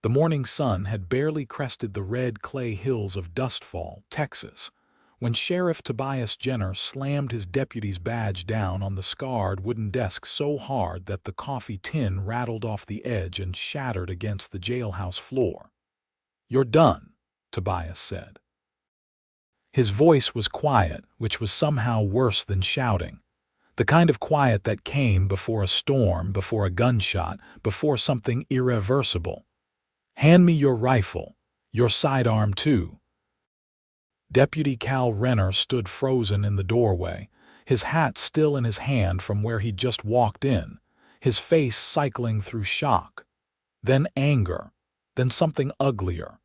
The morning sun had barely crested the red clay hills of Dustfall, Texas, when Sheriff Tobias Jenner slammed his deputy's badge down on the scarred wooden desk so hard that the coffee tin rattled off the edge and shattered against the jailhouse floor. "You're done," Tobias said. His voice was quiet, which was somehow worse than shouting. The kind of quiet that came before a storm, before a gunshot, before something irreversible. "Hand me your rifle. Your sidearm, too." Deputy Cal Renner stood frozen in the doorway, his hat still in his hand from where he'd just walked in, his face cycling through shock, then anger, then something uglier.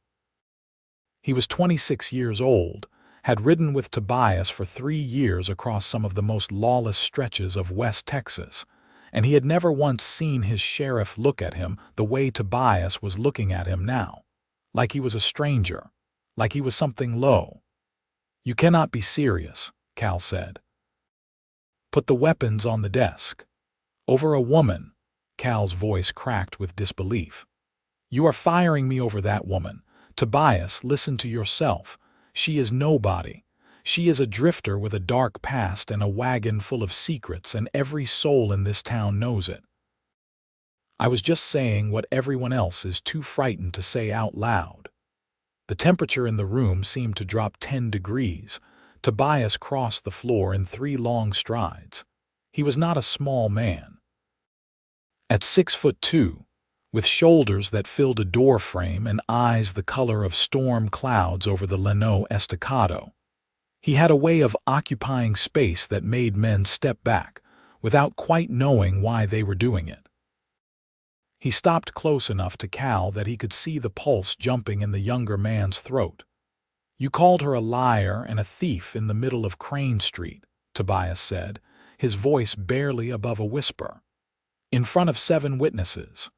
He was 26 years old, had ridden with Tobias for 3 years across some of the most lawless stretches of West Texas, and he had never once seen his sheriff look at him the way Tobias was looking at him now, like he was a stranger, like he was something low. "You cannot be serious," Cal said. "Put the weapons on the desk." "Over a woman?" Cal's voice cracked with disbelief. "You are firing me over that woman. Tobias, listen to yourself. She is nobody. She is a drifter with a dark past and a wagon full of secrets, and every soul in this town knows it." "I was just saying what everyone else is too frightened to say out loud." The temperature in the room seemed to drop 10 degrees. Tobias crossed the floor in 3 long strides. He was not a small man. At 6'2", with shoulders that filled a door frame and eyes the color of storm clouds over the Llano Estacado, he had a way of occupying space that made men step back without quite knowing why they were doing it. He stopped close enough to Cal that he could see the pulse jumping in the younger man's throat. "You called her a liar and a thief in the middle of Crane Street," Tobias said, his voice barely above a whisper. "In front of 7 witnesses.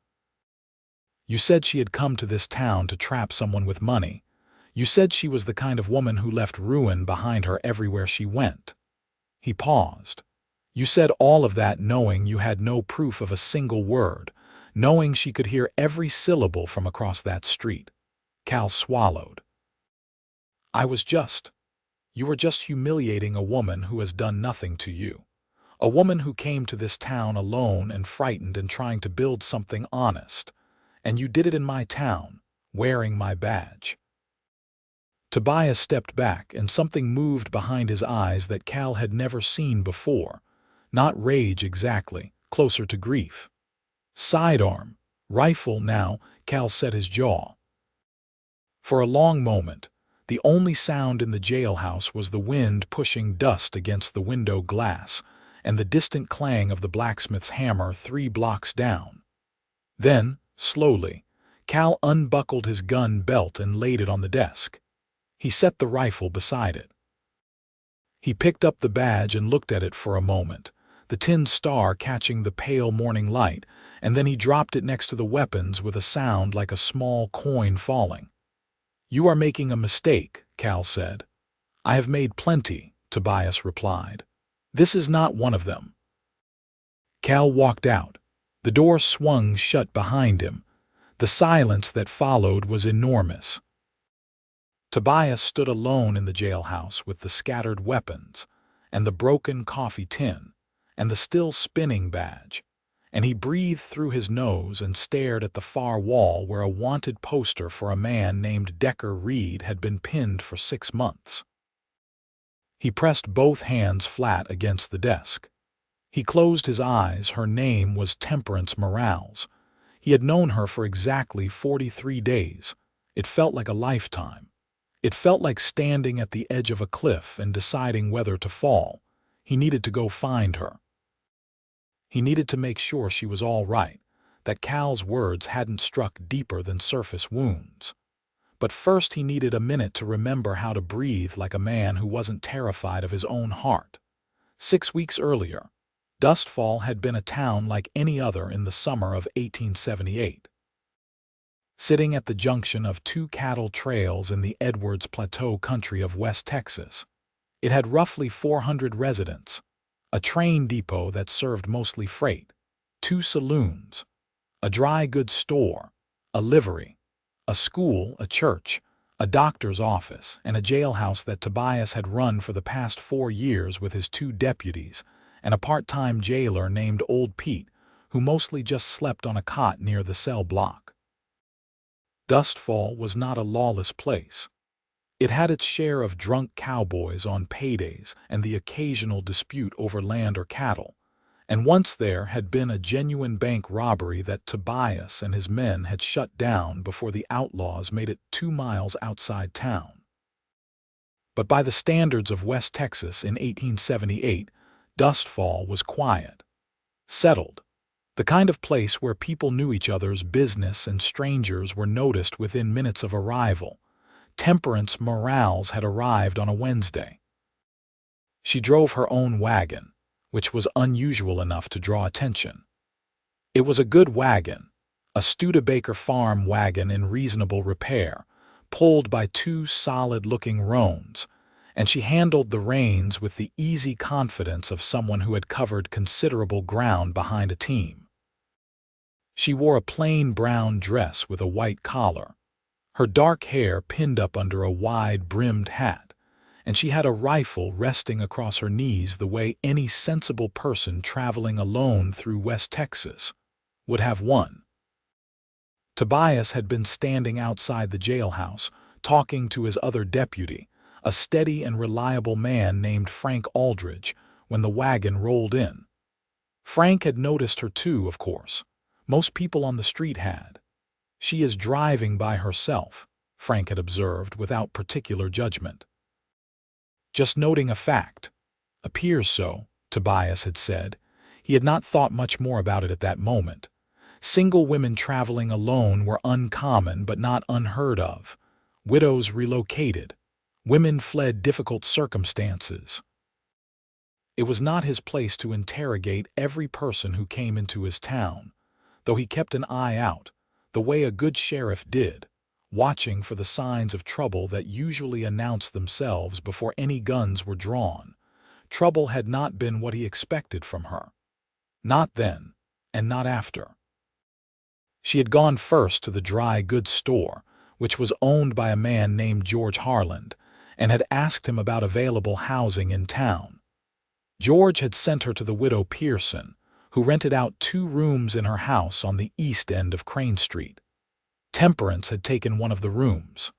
You said she had come to this town to trap someone with money. You said she was the kind of woman who left ruin behind her everywhere she went." He paused. "You said all of that knowing you had no proof of a single word, knowing she could hear every syllable from across that street." Cal swallowed. You were just humiliating a woman who has done nothing to you. A woman who came to this town alone and frightened and trying to build something honest. And you did it in my town, wearing my badge." Tobias stepped back, and something moved behind his eyes that Cal had never seen before. Not rage exactly, closer to grief. "Sidearm, rifle now," Cal set his jaw. For a long moment, the only sound in the jailhouse was the wind pushing dust against the window glass and the distant clang of the blacksmith's hammer 3 blocks down. Then, slowly, Cal unbuckled his gun belt and laid it on the desk. He set the rifle beside it. He picked up the badge and looked at it for a moment, the tin star catching the pale morning light, and then he dropped it next to the weapons with a sound like a small coin falling. "You are making a mistake," Cal said. "I have made plenty," Tobias replied. "This is not one of them." Cal walked out. The door swung shut behind him. The silence that followed was enormous. Tobias stood alone in the jailhouse with the scattered weapons, and the broken coffee tin, and the still spinning badge, and he breathed through his nose and stared at the far wall where a wanted poster for a man named Decker Reed had been pinned for 6 months. He pressed both hands flat against the desk. He closed his eyes. Her name was Temperance Morales. He had known her for exactly 43 days. It felt like a lifetime. It felt like standing at the edge of a cliff and deciding whether to fall. He needed to go find her. He needed to make sure she was all right, that Cal's words hadn't struck deeper than surface wounds. But first he needed a minute to remember how to breathe like a man who wasn't terrified of his own heart. 6 weeks earlier, Dustfall had been a town like any other in the summer of 1878. Sitting at the junction of 2 cattle trails in the Edwards Plateau country of West Texas, it had roughly 400 residents, a train depot that served mostly freight, 2 saloons, a dry goods store, a livery, a school, a church, a doctor's office, and a jailhouse that Tobias had run for the past 4 years with his 2 deputies and a part-time jailer named Old Pete, who mostly just slept on a cot near the cell block. Dustfall was not a lawless place. It had its share of drunk cowboys on paydays and the occasional dispute over land or cattle, and once there had been a genuine bank robbery that Tobias and his men had shut down before the outlaws made it 2 miles outside town. But by the standards of West Texas in 1878, Dustfall was quiet, settled, the kind of place where people knew each other's business and strangers were noticed within minutes of arrival. Temperance Morales had arrived on a Wednesday. She drove her own wagon, which was unusual enough to draw attention. It was a good wagon, a Studebaker farm wagon in reasonable repair, pulled by 2 solid-looking roans, and she handled the reins with the easy confidence of someone who had covered considerable ground behind a team. She wore a plain brown dress with a white collar, her dark hair pinned up under a wide-brimmed hat, and she had a rifle resting across her knees the way any sensible person traveling alone through West Texas would have one. Tobias had been standing outside the jailhouse, talking to his other deputy, a steady and reliable man named Frank Aldridge, when the wagon rolled in. Frank had noticed her too, of course. Most people on the street had. "She is driving by herself," Frank had observed without particular judgment. "Just noting a fact." "Appears so," Tobias had said. He had not thought much more about it at that moment. Single women traveling alone were uncommon but not unheard of. Widows relocated. Women fled difficult circumstances. It was not his place to interrogate every person who came into his town, though he kept an eye out, the way a good sheriff did, watching for the signs of trouble that usually announced themselves before any guns were drawn. Trouble had not been what he expected from her. Not then, and not after. She had gone first to the dry goods store, which was owned by a man named George Harland, and had asked him about available housing in town. George had sent her to the widow Pearson, who rented out 2 rooms in her house on the east end of Crane Street. Temperance had taken one of the rooms.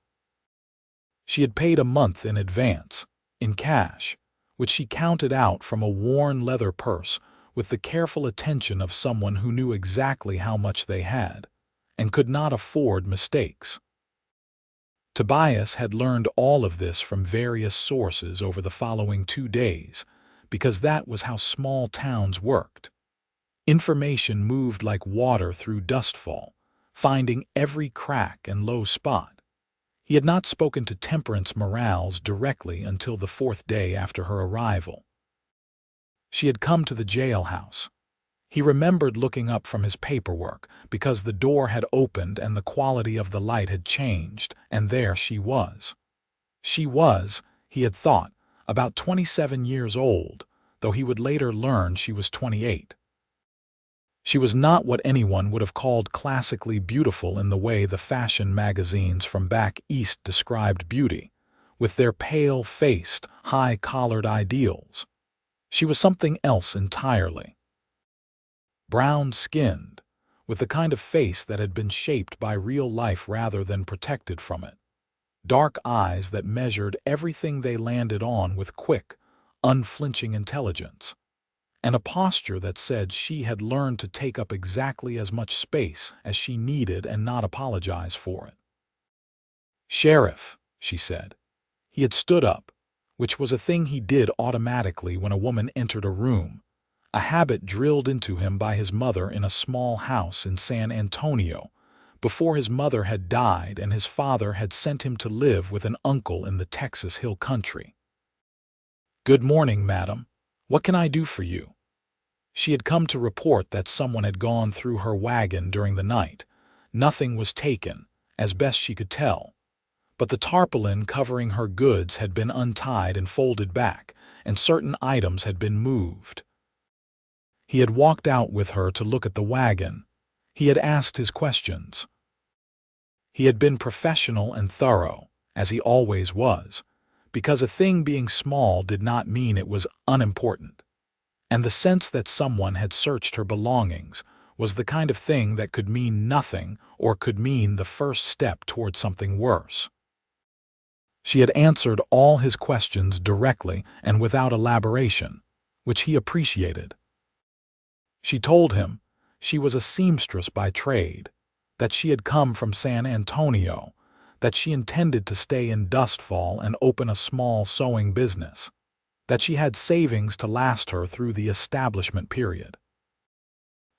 She had paid a month in advance, in cash, which she counted out from a worn leather purse with the careful attention of someone who knew exactly how much they had, and could not afford mistakes. Tobias had learned all of this from various sources over the following 2 days, because that was how small towns worked. Information moved like water through Dustfall, finding every crack and low spot. He had not spoken to Temperance Morales directly until the 4th day after her arrival. She had come to the jailhouse. He remembered looking up from his paperwork because the door had opened and the quality of the light had changed, and there she was. She was, he had thought, about 27 years old, though he would later learn she was 28. She was not what anyone would have called classically beautiful in the way the fashion magazines from back east described beauty, with their pale-faced, high-collared ideals. She was something else entirely. Brown-skinned, with the kind of face that had been shaped by real life rather than protected from it. Dark eyes that measured everything they landed on with quick, unflinching intelligence, and a posture that said she had learned to take up exactly as much space as she needed and not apologize for it. "Sheriff," she said. He had stood up, which was a thing he did automatically when a woman entered a room, a habit drilled into him by his mother in a small house in San Antonio, before his mother had died and his father had sent him to live with an uncle in the Texas Hill Country. "Good morning, madam. What can I do for you?" She had come to report that someone had gone through her wagon during the night. Nothing was taken, as best she could tell, but the tarpaulin covering her goods had been untied and folded back, and certain items had been moved. He had walked out with her to look at the wagon. He had asked his questions. He had been professional and thorough, as he always was, because a thing being small did not mean it was unimportant. And the sense that someone had searched her belongings was the kind of thing that could mean nothing or could mean the first step toward something worse. She had answered all his questions directly and without elaboration, which he appreciated. She told him she was a seamstress by trade, that she had come from San Antonio, that she intended to stay in Dustfall and open a small sewing business, that she had savings to last her through the establishment period.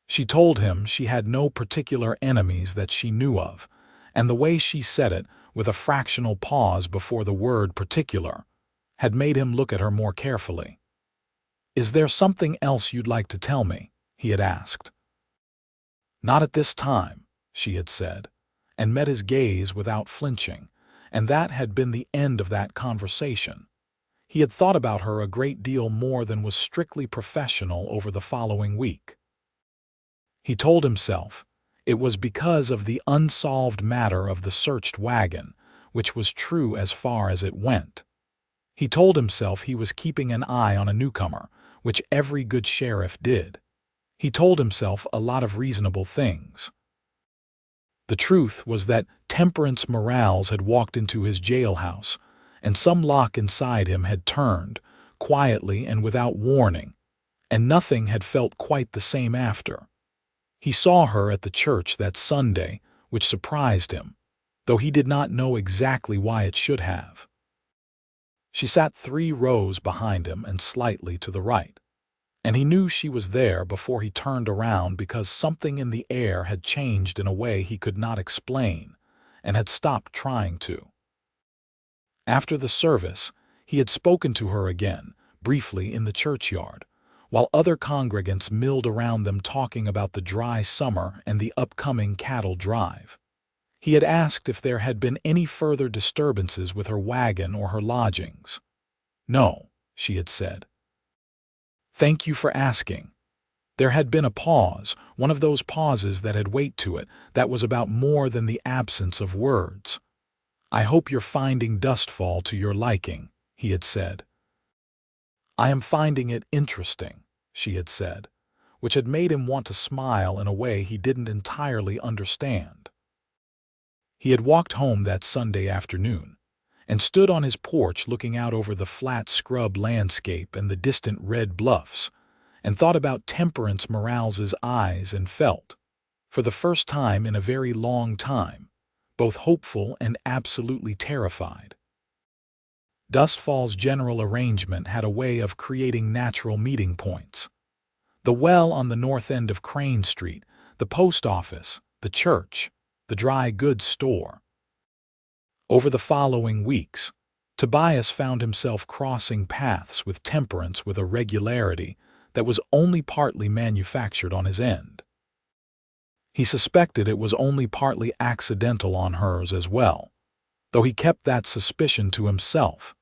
She told him she had no particular enemies that she knew of, and the way she said it, with a fractional pause before the word particular, had made him look at her more carefully. "Is there something else you'd like to tell me?" he had asked. "Not at this time," she had said, and met his gaze without flinching, and that had been the end of that conversation. He had thought about her a great deal more than was strictly professional over the following week. He told himself it was because of the unsolved matter of the searched wagon, which was true as far as it went. He told himself he was keeping an eye on a newcomer, which every good sheriff did. He told himself a lot of reasonable things. The truth was that Temperance Morales had walked into his jailhouse, and some lock inside him had turned, quietly and without warning, and nothing had felt quite the same after. He saw her at the church that Sunday, which surprised him, though he did not know exactly why it should have. She sat 3 rows behind him and slightly to the right, and he knew she was there before he turned around because something in the air had changed in a way he could not explain and had stopped trying to. After the service, he had spoken to her again, briefly in the churchyard, while other congregants milled around them talking about the dry summer and the upcoming cattle drive. He had asked if there had been any further disturbances with her wagon or her lodgings. "No," she had said. "Thank you for asking." There had been a pause, one of those pauses that had weight to it, that was about more than the absence of words. "I hope you're finding Dustfall to your liking," he had said. "I am finding it interesting," she had said, which had made him want to smile in a way he didn't entirely understand. He had walked home that Sunday afternoon and stood on his porch looking out over the flat scrub landscape and the distant red bluffs, and thought about Temperance Morales's eyes and felt, for the first time in a very long time, both hopeful and absolutely terrified. Dustfall's general arrangement had a way of creating natural meeting points. The well on the north end of Crane Street, the post office, the church, the dry goods store. Over the following weeks, Tobias found himself crossing paths with Temperance with a regularity that was only partly manufactured on his end. He suspected it was only partly accidental on hers as well, though he kept that suspicion to himself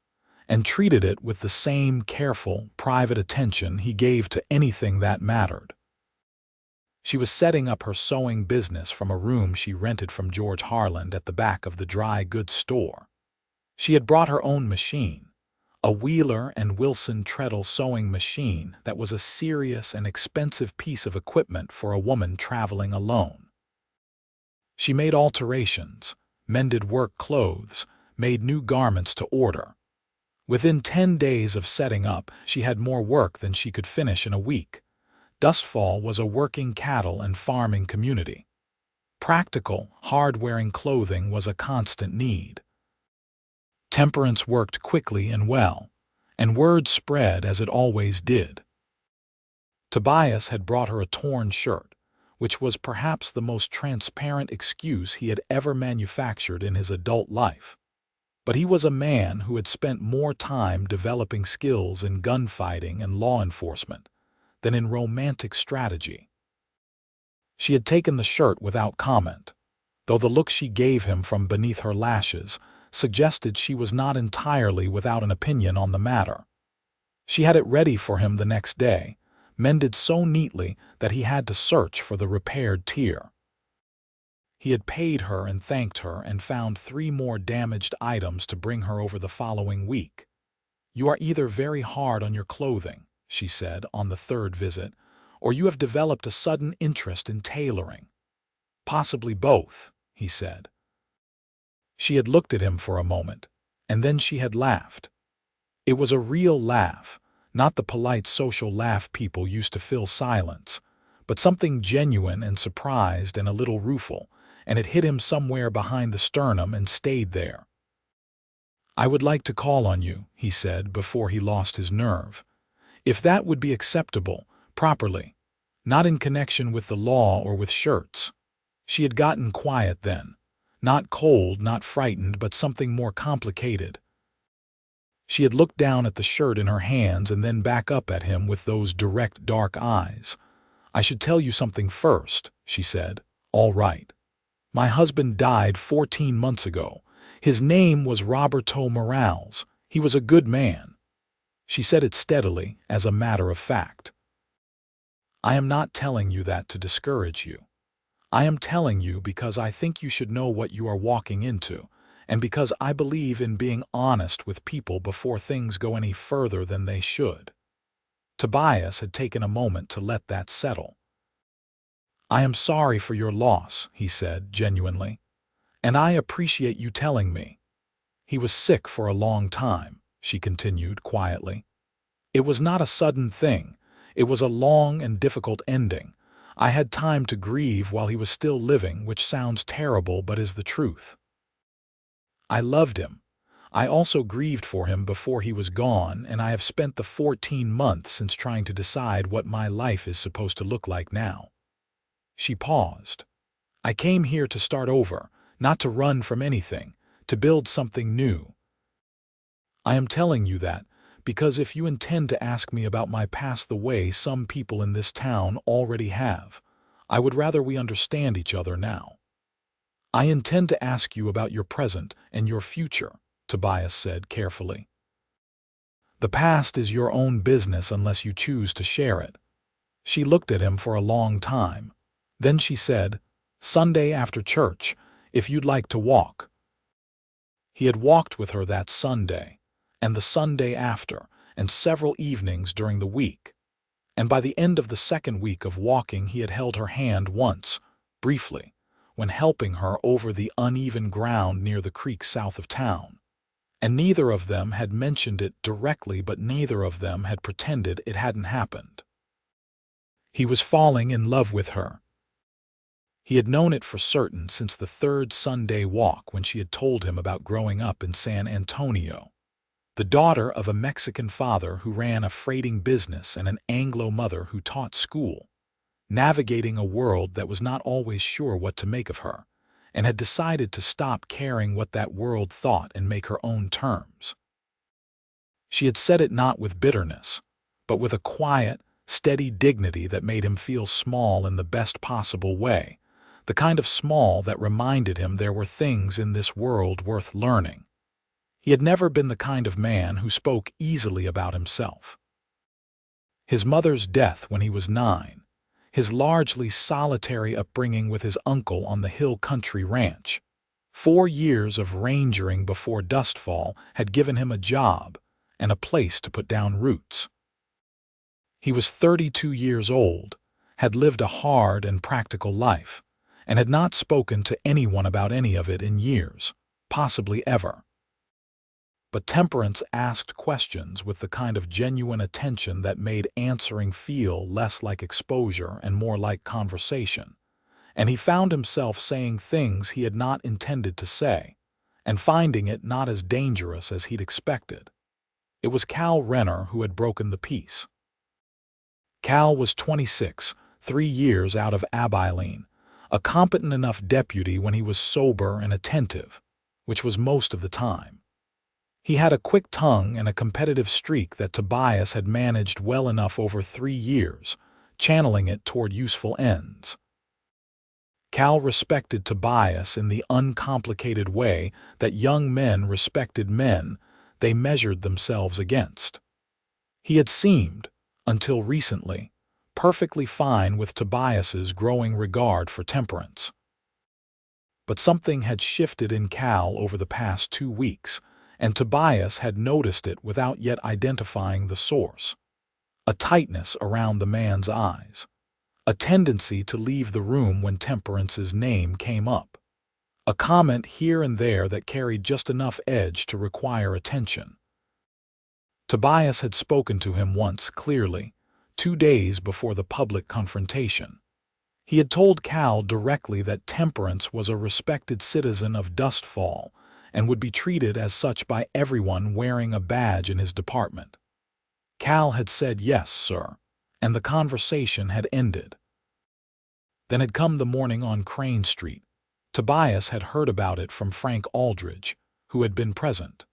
and treated it with the same careful, private attention he gave to anything that mattered. She was setting up her sewing business from a room she rented from George Harland at the back of the dry goods store. She had brought her own machine, a Wheeler and Wilson treadle sewing machine that was a serious and expensive piece of equipment for a woman traveling alone. She made alterations, mended work clothes, made new garments to order. Within 10 days of setting up, she had more work than she could finish in a week. Dustfall was a working cattle and farming community. Practical, hard-wearing clothing was a constant need. Temperance worked quickly and well, and word spread as it always did. Tobias had brought her a torn shirt, which was perhaps the most transparent excuse he had ever manufactured in his adult life. But he was a man who had spent more time developing skills in gunfighting and law enforcement than in romantic strategy. She had taken the shirt without comment, though the look she gave him from beneath her lashes suggested she was not entirely without an opinion on the matter. She had it ready for him the next day, mended so neatly that he had to search for the repaired tear. He had paid her and thanked her and found 3 more damaged items to bring her over the following week. "You are either very hard on your clothing," she said on the 3rd visit, "or you have developed a sudden interest in tailoring." "Possibly both," he said. She had looked at him for a moment, and then she had laughed. It was a real laugh, not the polite social laugh people used to fill silence, but something genuine and surprised and a little rueful, and it hit him somewhere behind the sternum and stayed there. "I would like to call on you," he said before he lost his nerve. "If that would be acceptable, properly, not in connection with the law or with shirts." She had gotten quiet then. Not cold, not frightened, but something more complicated. She had looked down at the shirt in her hands and then back up at him with those direct, dark eyes. "I should tell you something first," she said. "All right. My husband died 14 months ago. His name was Roberto Morales. He was a good man." She said it steadily, as a matter of fact. "I am not telling you that to discourage you. I am telling you because I think you should know what you are walking into, and because I believe in being honest with people before things go any further than they should." Tobias had taken a moment to let that settle. "I am sorry for your loss," he said genuinely, "and I appreciate you telling me." "He was sick for a long time," she continued quietly. "It was not a sudden thing. It was a long and difficult ending. I had time to grieve while he was still living, which sounds terrible but is the truth. I loved him. I also grieved for him before he was gone, and I have spent the 14 months since trying to decide what my life is supposed to look like now." She paused. "I came here to start over, not to run from anything, to build something new. I am telling you that because if you intend to ask me about my past the way some people in this town already have, I would rather we understand each other now." "I intend to ask you about your present and your future," Tobias said carefully. "The past is your own business unless you choose to share it." She looked at him for a long time. Then she said, "Sunday after church, if you'd like to walk." He had walked with her that Sunday, and the Sunday after, and several evenings during the week. And by the end of the 2nd week of walking he had held her hand once, briefly, when helping her over the uneven ground near the creek south of town. And neither of them had mentioned it directly, but neither of them had pretended it hadn't happened. He was falling in love with her. He had known it for certain since the 3rd Sunday walk when she had told him about growing up in San Antonio. The daughter of a Mexican father who ran a freighting business and an Anglo mother who taught school, navigating a world that was not always sure what to make of her, and had decided to stop caring what that world thought and make her own terms. She had said it not with bitterness, but with a quiet, steady dignity that made him feel small in the best possible way, the kind of small that reminded him there were things in this world worth learning. He had never been the kind of man who spoke easily about himself. His mother's death when he was 9, his largely solitary upbringing with his uncle on the hill country ranch, 4 years of rangering before dustfall had given him a job and a place to put down roots. He was 32 years old, had lived a hard and practical life, and had not spoken to anyone about any of it in years, possibly ever. But Temperance asked questions with the kind of genuine attention that made answering feel less like exposure and more like conversation, and he found himself saying things he had not intended to say, and finding it not as dangerous as he'd expected. It was Cal Renner who had broken the peace. Cal was 26, 3 years out of Abilene, a competent enough deputy when he was sober and attentive, which was most of the time. He had a quick tongue and a competitive streak that Tobias had managed well enough over 3 years, channeling it toward useful ends. Cal respected Tobias in the uncomplicated way that young men respected men they measured themselves against. He had seemed, until recently, perfectly fine with Tobias's growing regard for Temperance. But something had shifted in Cal over the past 2 weeks, and Tobias had noticed it without yet identifying the source. A tightness around the man's eyes. A tendency to leave the room when Temperance's name came up. A comment here and there that carried just enough edge to require attention. Tobias had spoken to him once clearly, 2 days before the public confrontation. He had told Cal directly that Temperance was a respected citizen of Dustfall and would be treated as such by everyone wearing a badge in his department. Cal had said yes, sir, and the conversation had ended. Then had come the morning on Crane Street. Tobias had heard about it from Frank Aldridge, who had been present.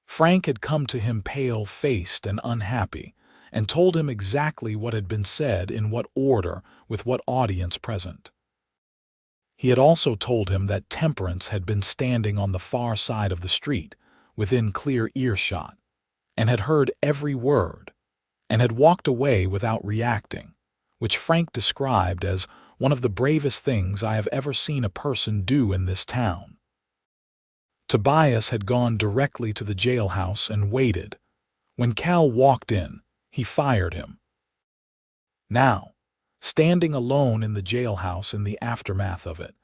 Frank had come to him pale-faced and unhappy, and told him exactly what had been said in what order with what audience present. He had also told him that Temperance had been standing on the far side of the street, within clear earshot, and had heard every word, and had walked away without reacting, which Frank described as one of the bravest things I have ever seen a person do in this town. Tobias had gone directly to the jailhouse and waited. When Cal walked in, he fired him. Now, standing alone in the jailhouse in the aftermath of it,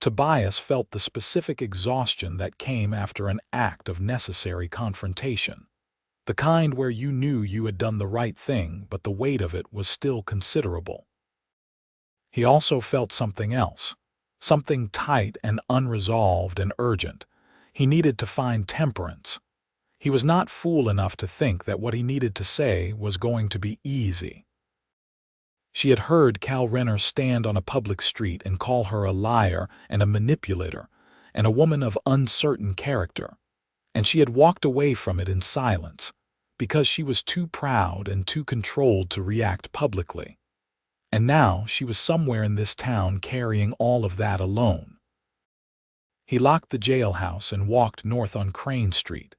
Tobias felt the specific exhaustion that came after an act of necessary confrontation. The kind where you knew you had done the right thing, but the weight of it was still considerable. He also felt something else, something tight and unresolved and urgent. He needed to find Temperance. He was not fool enough to think that what he needed to say was going to be easy. She had heard Cal Renner stand on a public street and call her a liar and a manipulator and a woman of uncertain character, and she had walked away from it in silence because she was too proud and too controlled to react publicly. And now she was somewhere in this town carrying all of that alone. He locked the jailhouse and walked north on Crane Street.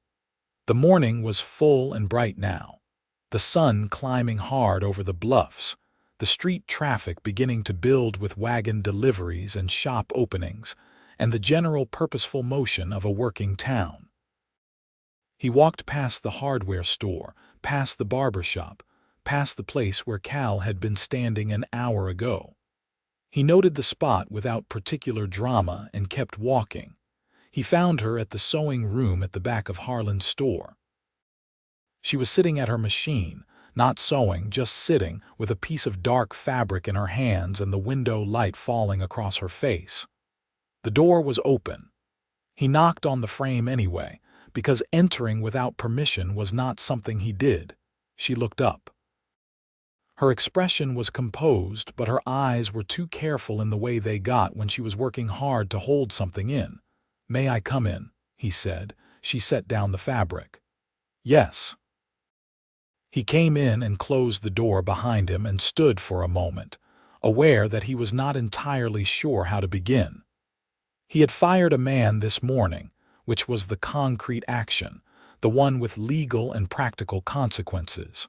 The morning was full and bright now, the sun climbing hard over the bluffs, the street traffic beginning to build with wagon deliveries and shop openings, and the general purposeful motion of a working town. He walked past the hardware store, past the barber shop, past the place where Cal had been standing an hour ago. He noted the spot without particular drama and kept walking. He found her at the sewing room at the back of Harlan's store. She was sitting at her machine, not sewing, just sitting, with a piece of dark fabric in her hands and the window light falling across her face. The door was open. He knocked on the frame anyway, because entering without permission was not something he did. She looked up. Her expression was composed, but her eyes were too careful in the way they got when she was working hard to hold something in. "May I come in?" he said. She set down the fabric. "Yes." He came in and closed the door behind him and stood for a moment, aware that he was not entirely sure how to begin. He had fired a man this morning, which was the concrete action, the one with legal and practical consequences.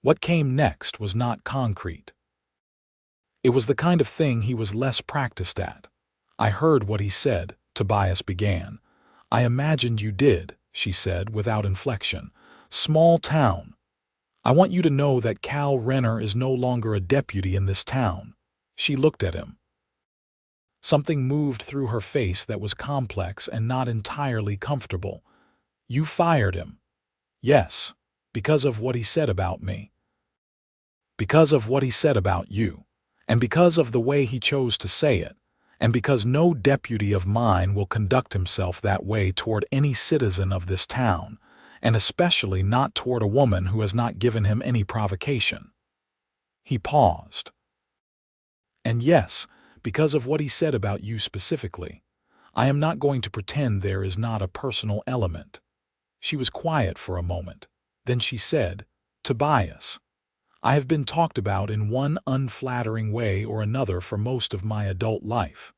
What came next was not concrete. It was the kind of thing he was less practiced at. "I heard what he said," Tobias began. "I imagined you did," she said without inflection. "Small town. I want you to know that Cal Renner is no longer a deputy in this town." She looked at him. Something moved through her face that was complex and not entirely comfortable. "You fired him." "Yes, because of what he said about me." "Because of what he said about you, and because of the way he chose to say it, and because no deputy of mine will conduct himself that way toward any citizen of this town, and especially not toward a woman who has not given him any provocation." He paused. "And yes, because of what he said about you specifically. I am not going to pretend there is not a personal element." She was quiet for a moment. Then she said, "Tobias, I have been talked about in one unflattering way or another for most of my adult life.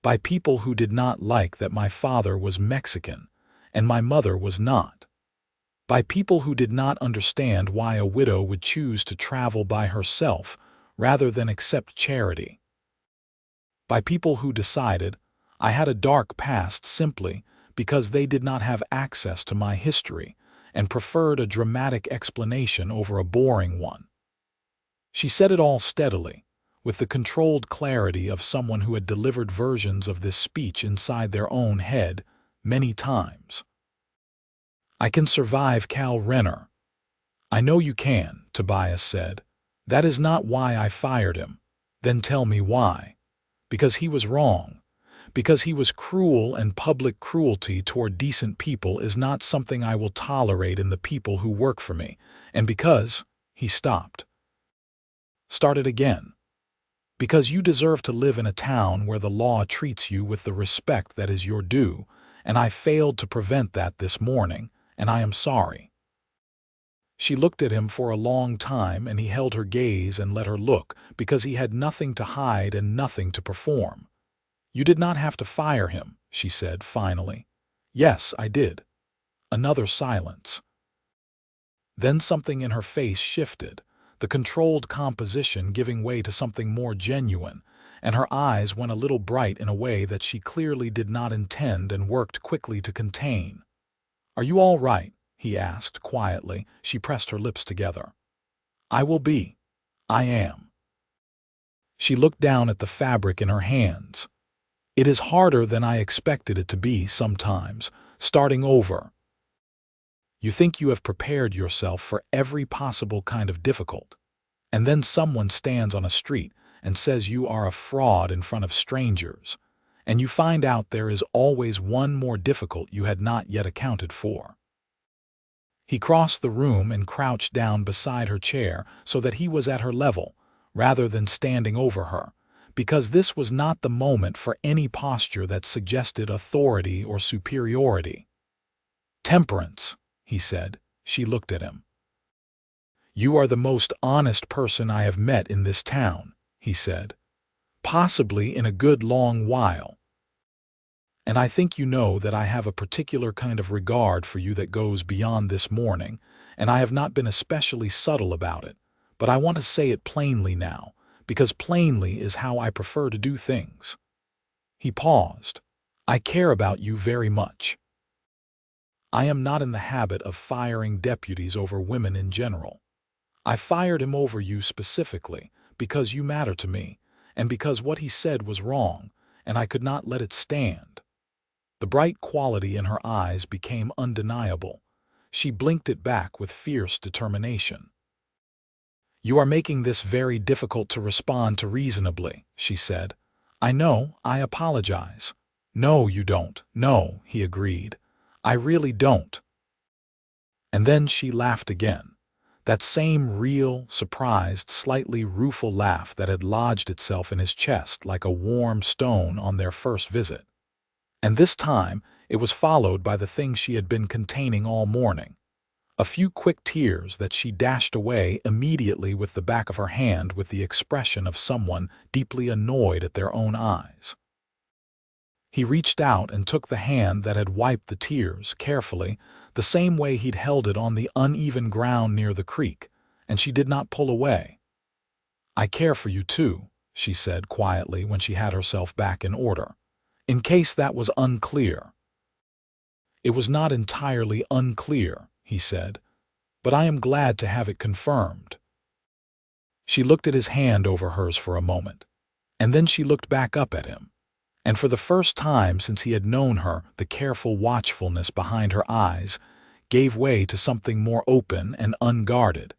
By people who did not like that my father was Mexican and my mother was not. By people who did not understand why a widow would choose to travel by herself rather than accept charity. By people who decided, I had a dark past simply because they did not have access to my history and preferred a dramatic explanation over a boring one. She said it all steadily, with the controlled clarity of someone who had delivered versions of this speech inside their own head many times. I can survive Cal Renner. I know you can, Tobias said. That is not why I fired him. Then tell me why. Because he was wrong. Because he was cruel, and public cruelty toward decent people is not something I will tolerate in the people who work for me. And because, he stopped. Started again. Because you deserve to live in a town where the law treats you with the respect that is your due, and I failed to prevent that this morning, and I am sorry. She looked at him for a long time, and he held her gaze and let her look, because he had nothing to hide and nothing to perform. You did not have to fire him, she said finally. Yes, I did. Another silence. Then something in her face shifted, the controlled composition giving way to something more genuine, and her eyes went a little bright in a way that she clearly did not intend and worked quickly to contain. Are you all right? He asked quietly. She pressed her lips together. I will be. I am. She looked down at the fabric in her hands. It is harder than I expected it to be sometimes, starting over. You think you have prepared yourself for every possible kind of difficult, and then someone stands on a street and says you are a fraud in front of strangers, and you find out there is always one more difficult you had not yet accounted for. He crossed the room and crouched down beside her chair so that he was at her level, rather than standing over her, because this was not the moment for any posture that suggested authority or superiority. Temperance, he said. She looked at him. You are the most honest person I have met in this town, he said. Possibly in a good long while. And I think you know that I have a particular kind of regard for you that goes beyond this morning, and I have not been especially subtle about it, but I want to say it plainly now, because plainly is how I prefer to do things. He paused. I care about you very much. I am not in the habit of firing deputies over women in general. I fired him over you specifically because you matter to me, and because what he said was wrong, and I could not let it stand. The bright quality in her eyes became undeniable. She blinked it back with fierce determination. You are making this very difficult to respond to reasonably, she said. I know, I apologize. No, you don't. No, he agreed. I really don't. And then she laughed again. That same real, surprised, slightly rueful laugh that had lodged itself in his chest like a warm stone on their first visit. And this time it was followed by the thing she had been containing all morning. A few quick tears that she dashed away immediately with the back of her hand with the expression of someone deeply annoyed at their own eyes. He reached out and took the hand that had wiped the tears carefully, the same way he'd held it on the uneven ground near the creek, and she did not pull away. I care for you too, she said quietly when she had herself back in order, in case that was unclear. It was not entirely unclear, he said, but I am glad to have it confirmed. She looked at his hand over hers for a moment, and then she looked back up at him. And for the first time since he had known her, the careful watchfulness behind her eyes gave way to something more open and unguarded,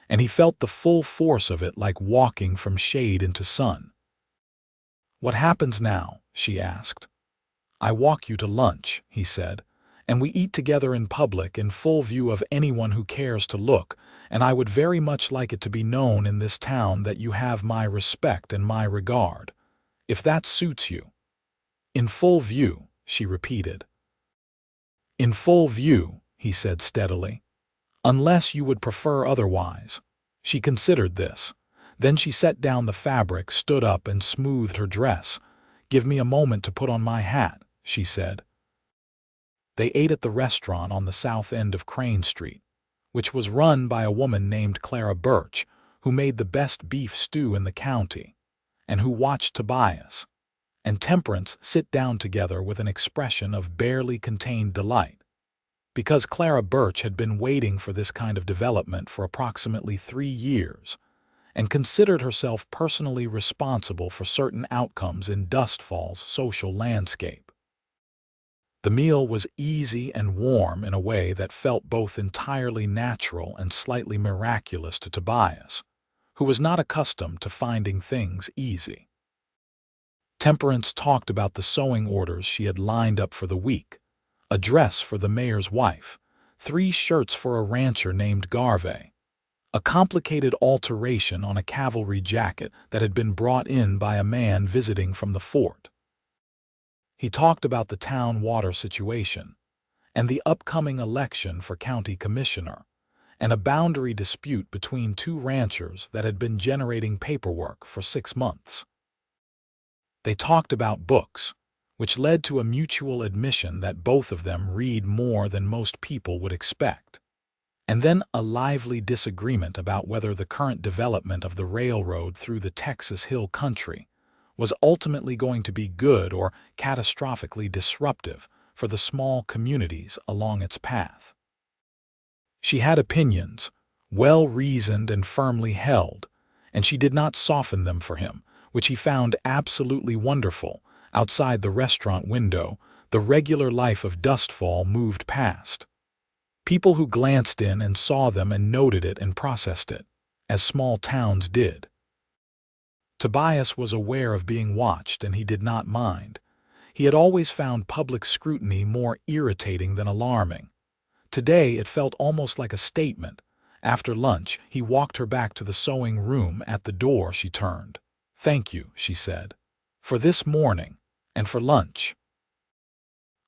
and he felt the full force of it like walking from shade into sun. What happens now? She asked. I walk you to lunch, he said, and we eat together in public in full view of anyone who cares to look, and I would very much like it to be known in this town that you have my respect and my regard, if that suits you. In full view, she repeated. In full view, he said steadily. Unless you would prefer otherwise. She considered this. Then she set down the fabric, stood up, and smoothed her dress. Give me a moment to put on my hat, she said. They ate at the restaurant on the south end of Crane Street, which was run by a woman named Clara Birch, who made the best beef stew in the county, and who watched Tobias. and Temperance sit down together with an expression of barely contained delight. Because Clara Birch had been waiting for this kind of development for approximately 3 years, and considered herself personally responsible for certain outcomes in Dustfall's social landscape. The meal was easy and warm in a way that felt both entirely natural and slightly miraculous to Tobias, who was not accustomed to finding things easy. Temperance talked about the sewing orders she had lined up for the week: a dress for the mayor's wife, 3 shirts for a rancher named Garvey, a complicated alteration on a cavalry jacket that had been brought in by a man visiting from the fort. He talked about the town water situation, and the upcoming election for county commissioner, and a boundary dispute between 2 ranchers that had been generating paperwork for 6 months. They talked about books, which led to a mutual admission that both of them read more than most people would expect, and then a lively disagreement about whether the current development of the railroad through the Texas Hill Country was ultimately going to be good or catastrophically disruptive for the small communities along its path. She had opinions, well-reasoned and firmly held, and she did not soften them for him, which he found absolutely wonderful. Outside the restaurant window, the regular life of Dustfall moved past. People who glanced in and saw them and noted it and processed it, as small towns did. Tobias was aware of being watched, and he did not mind. He had always found public scrutiny more irritating than alarming. Today it felt almost like a statement. After lunch, he walked her back to the sewing room. At the door she turned. "Thank you," she said, "for this morning, and for lunch."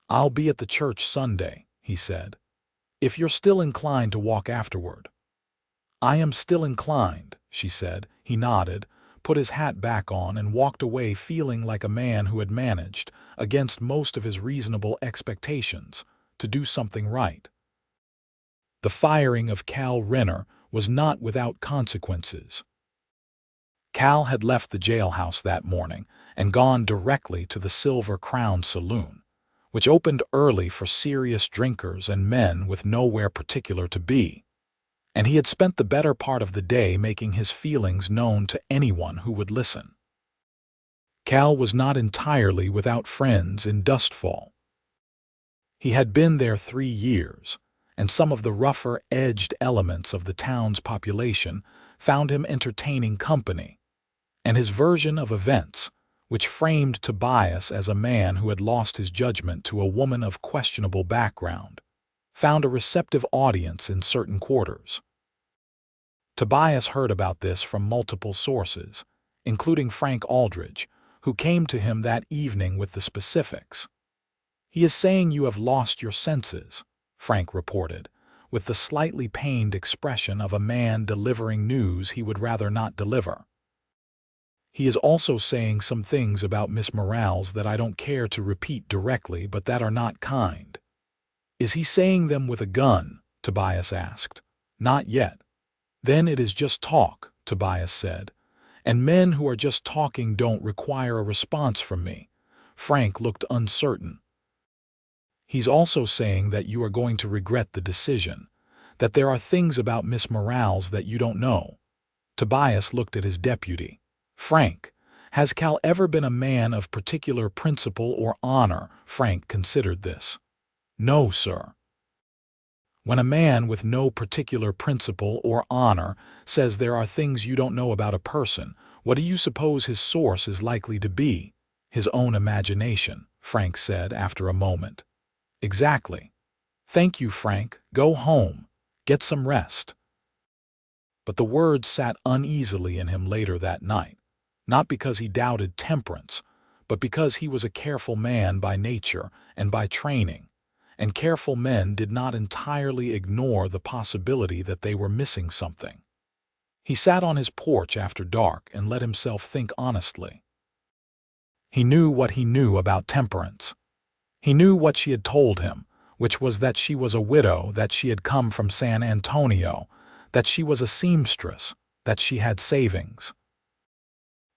"I'll be at the church Sunday," he said, "if you're still inclined to walk afterward." "I am still inclined," she said. He nodded, put his hat back on, and walked away feeling like a man who had managed, against most of his reasonable expectations, to do something right. The firing of Cal Renner was not without consequences. Cal had left the jailhouse that morning and gone directly to the Silver Crown Saloon, which opened early for serious drinkers and men with nowhere particular to be, and he had spent the better part of the day making his feelings known to anyone who would listen. Cal was not entirely without friends in Dustfall. He had been there 3 years, and some of the rougher-edged elements of the town's population found him entertaining company, and his version of events, which framed Tobias as a man who had lost his judgment to a woman of questionable background, found a receptive audience in certain quarters. Tobias heard about this from multiple sources, including Frank Aldridge, who came to him that evening with the specifics. "He is saying you have lost your senses," Frank reported, with the slightly pained expression of a man delivering news he would rather not deliver. "He is also saying some things about Miss Morales that I don't care to repeat directly, but that are not kind." "Is he saying them with a gun?" Tobias asked. "Not yet." "Then it is just talk," Tobias said, "and men who are just talking don't require a response from me." Frank looked uncertain. "He's also saying that you are going to regret the decision, that there are things about Miss Morales that you don't know." Tobias looked at his deputy. "Frank, has Cal ever been a man of particular principle or honor?" Frank considered this. "No, sir." When a man with no particular principle or honor says there are things you don't know about a person, what do you suppose his source is likely to be? "His own imagination," Frank said after a moment. "Exactly. Thank you, Frank. Go home. Get some rest." But the words sat uneasily in him later that night, not because he doubted Temperance, but because he was a careful man by nature and by training, and careful men did not entirely ignore the possibility that they were missing something. He sat on his porch after dark and let himself think honestly. He knew what he knew about Temperance. He knew what she had told him, which was that she was a widow, that she had come from San Antonio, that she was a seamstress, that she had savings.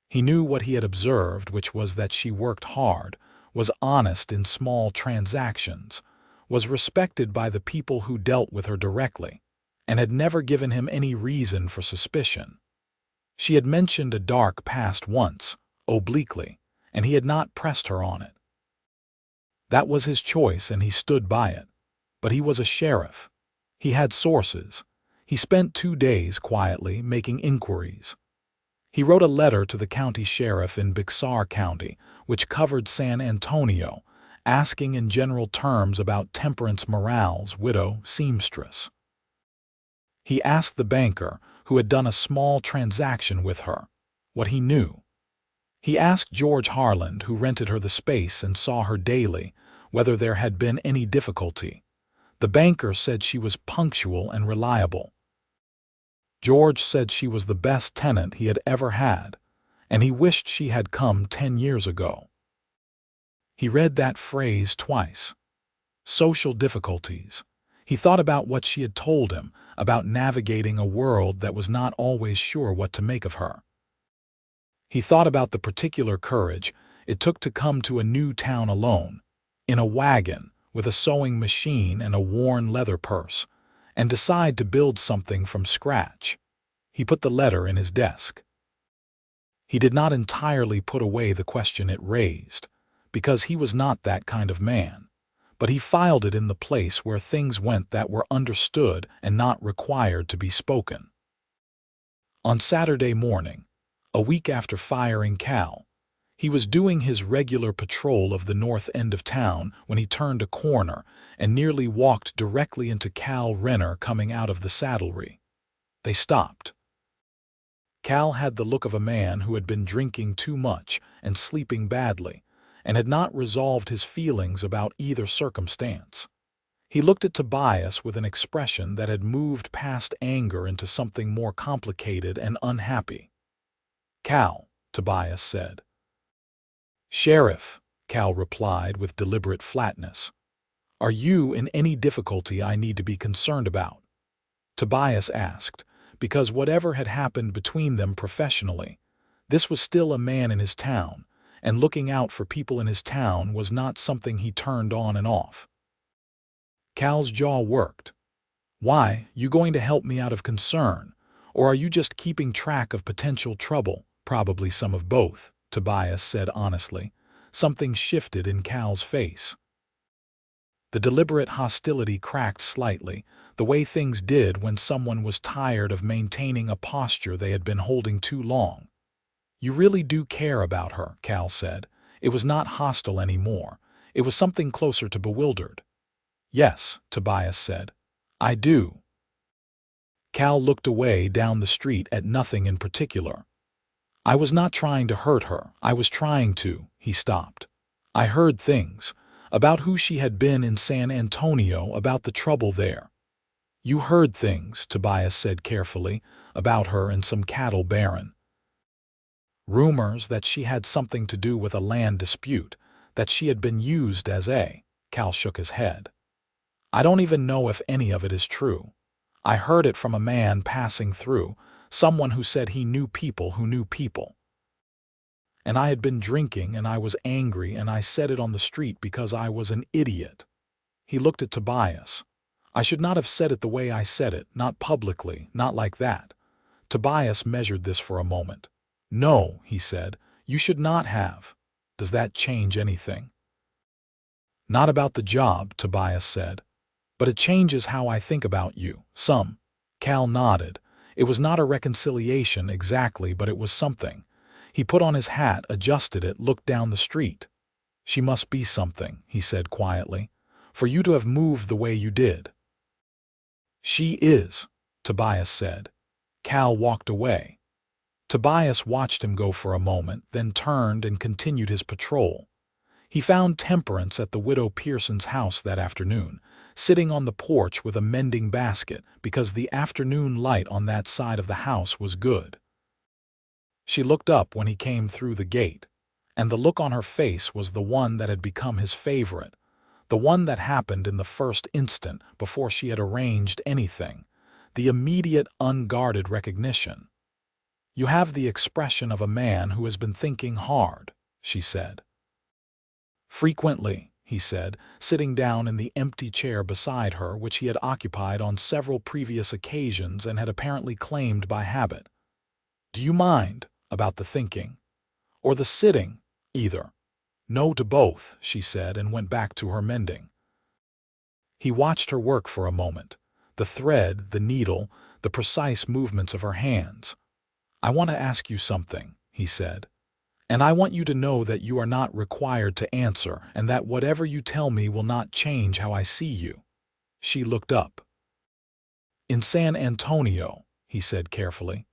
He knew what he had observed, which was that she worked hard, was honest in small transactions, was respected by the people who dealt with her directly, and had never given him any reason for suspicion. She had mentioned a dark past once, obliquely, and he had not pressed her on it. That was his choice, and he stood by it. But he was a sheriff. He had sources. He spent 2 days quietly making inquiries. He wrote a letter to the county sheriff in Bexar County, which covered San Antonio, asking in general terms about Temperance Morales, widow, seamstress. He asked the banker, who had done a small transaction with her, what he knew. He asked George Harland, who rented her the space and saw her daily, whether there had been any difficulty. The banker said she was punctual and reliable. George said she was the best tenant he had ever had, and he wished she had come 10 years ago. He read that phrase twice. Social difficulties. He thought about what she had told him, about navigating a world that was not always sure what to make of her. He thought about the particular courage it took to come to a new town alone, in a wagon, with a sewing machine and a worn leather purse, and decide to build something from scratch. He put the letter in his desk. He did not entirely put away the question it raised, because he was not that kind of man, but he filed it in the place where things went that were understood and not required to be spoken. On Saturday morning, a week after firing Cal, he was doing his regular patrol of the north end of town when he turned a corner and nearly walked directly into Cal Renner coming out of the saddlery. They stopped. Cal had the look of a man who had been drinking too much and sleeping badly, and had not resolved his feelings about either circumstance. He looked at Tobias with an expression that had moved past anger into something more complicated and unhappy. "Cal," Tobias said. "Sheriff," Cal replied with deliberate flatness. "Are you in any difficulty I need to be concerned about?" Tobias asked, because whatever had happened between them professionally, this was still a man in his town, and looking out for people in his town was not something he turned on and off. Cal's jaw worked. "Why, you going to help me out of concern, or are you just keeping track of potential trouble?" "Probably some of both," Tobias said honestly. Something shifted in Cal's face. The deliberate hostility cracked slightly, the way things did when someone was tired of maintaining a posture they had been holding too long. "You really do care about her," Cal said. It was not hostile anymore. It was something closer to bewildered. "Yes," Tobias said. "I do." Cal looked away down the street at nothing in particular. "I was not trying to hurt her. I was trying to," he stopped. "I heard things about who she had been in San Antonio, about the trouble there." "You heard things," Tobias said carefully, "about her and some cattle baron. Rumors that she had something to do with a land dispute, that she had been used as a—" Cal shook his head. "I don't even know if any of it is true. I heard it from a man passing through, someone who said he knew people who knew people. And I had been drinking and I was angry and I said it on the street because I was an idiot." He looked at Tobias. "I should not have said it the way I said it, not publicly, not like that." Tobias measured this for a moment. "No," he said, "you should not have. Does that change anything?" "Not about the job," Tobias said. "But it changes how I think about you, some." Cal nodded. It was not a reconciliation exactly, but it was something. He put on his hat, adjusted it, looked down the street. "She must be something," he said quietly, "for you to have moved the way you did." "She is," Tobias said. Cal walked away. Tobias watched him go for a moment, then turned and continued his patrol. He found Temperance at the widow Pearson's house that afternoon, sitting on the porch with a mending basket because the afternoon light on that side of the house was good. She looked up when he came through the gate, and the look on her face was the one that had become his favorite, the one that happened in the first instant before she had arranged anything, the immediate, unguarded recognition. "You have the expression of a man who has been thinking hard," she said. "Frequently," he said, sitting down in the empty chair beside her which he had occupied on several previous occasions and had apparently claimed by habit. "Do you mind about the thinking? Or the sitting, either?" "No to both," she said, and went back to her mending. He watched her work for a moment, the thread, the needle, the precise movements of her hands. "I want to ask you something," he said. "And I want you to know that you are not required to answer and that whatever you tell me will not change how I see you." She looked up. "In San Antonio," he said carefully,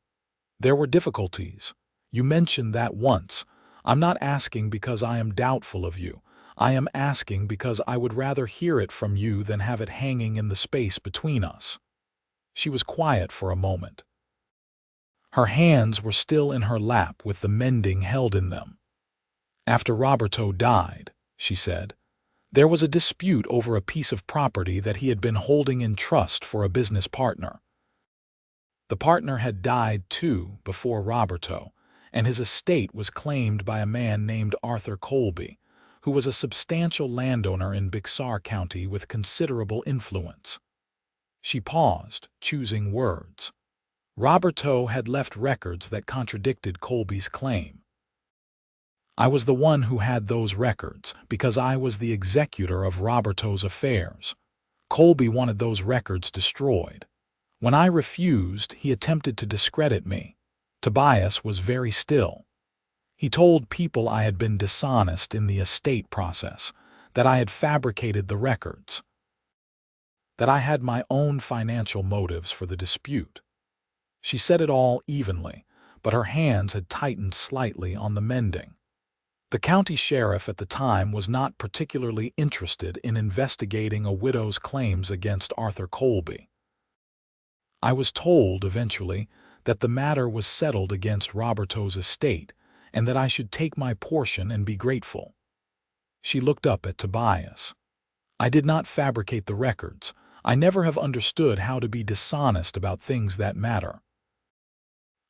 "there were difficulties. You mentioned that once. I'm not asking because I am doubtful of you. I am asking because I would rather hear it from you than have it hanging in the space between us." She was quiet for a moment. Her hands were still in her lap with the mending held in them. "After Roberto died," she said, "there was a dispute over a piece of property that he had been holding in trust for a business partner. The partner had died too before Roberto, and his estate was claimed by a man named Arthur Colby, who was a substantial landowner in Bixar County with considerable influence." She paused, choosing words. Roberto had left records that contradicted Colby's claim. "I was the one who had those records because I was the executor of Roberto's affairs. Colby wanted those records destroyed. When I refused, he attempted to discredit me. Tobias was very still. He told people I had been dishonest in the estate process, that I had fabricated the records, that I had my own financial motives for the dispute." She said it all evenly, but her hands had tightened slightly on the mending. The county sheriff at the time was not particularly interested in investigating a widow's claims against Arthur Colby. "I was told, eventually, that the matter was settled against Roberto's estate and that I should take my portion and be grateful." She looked up at Tobias. "I did not fabricate the records. I never have understood how to be dishonest about things that matter.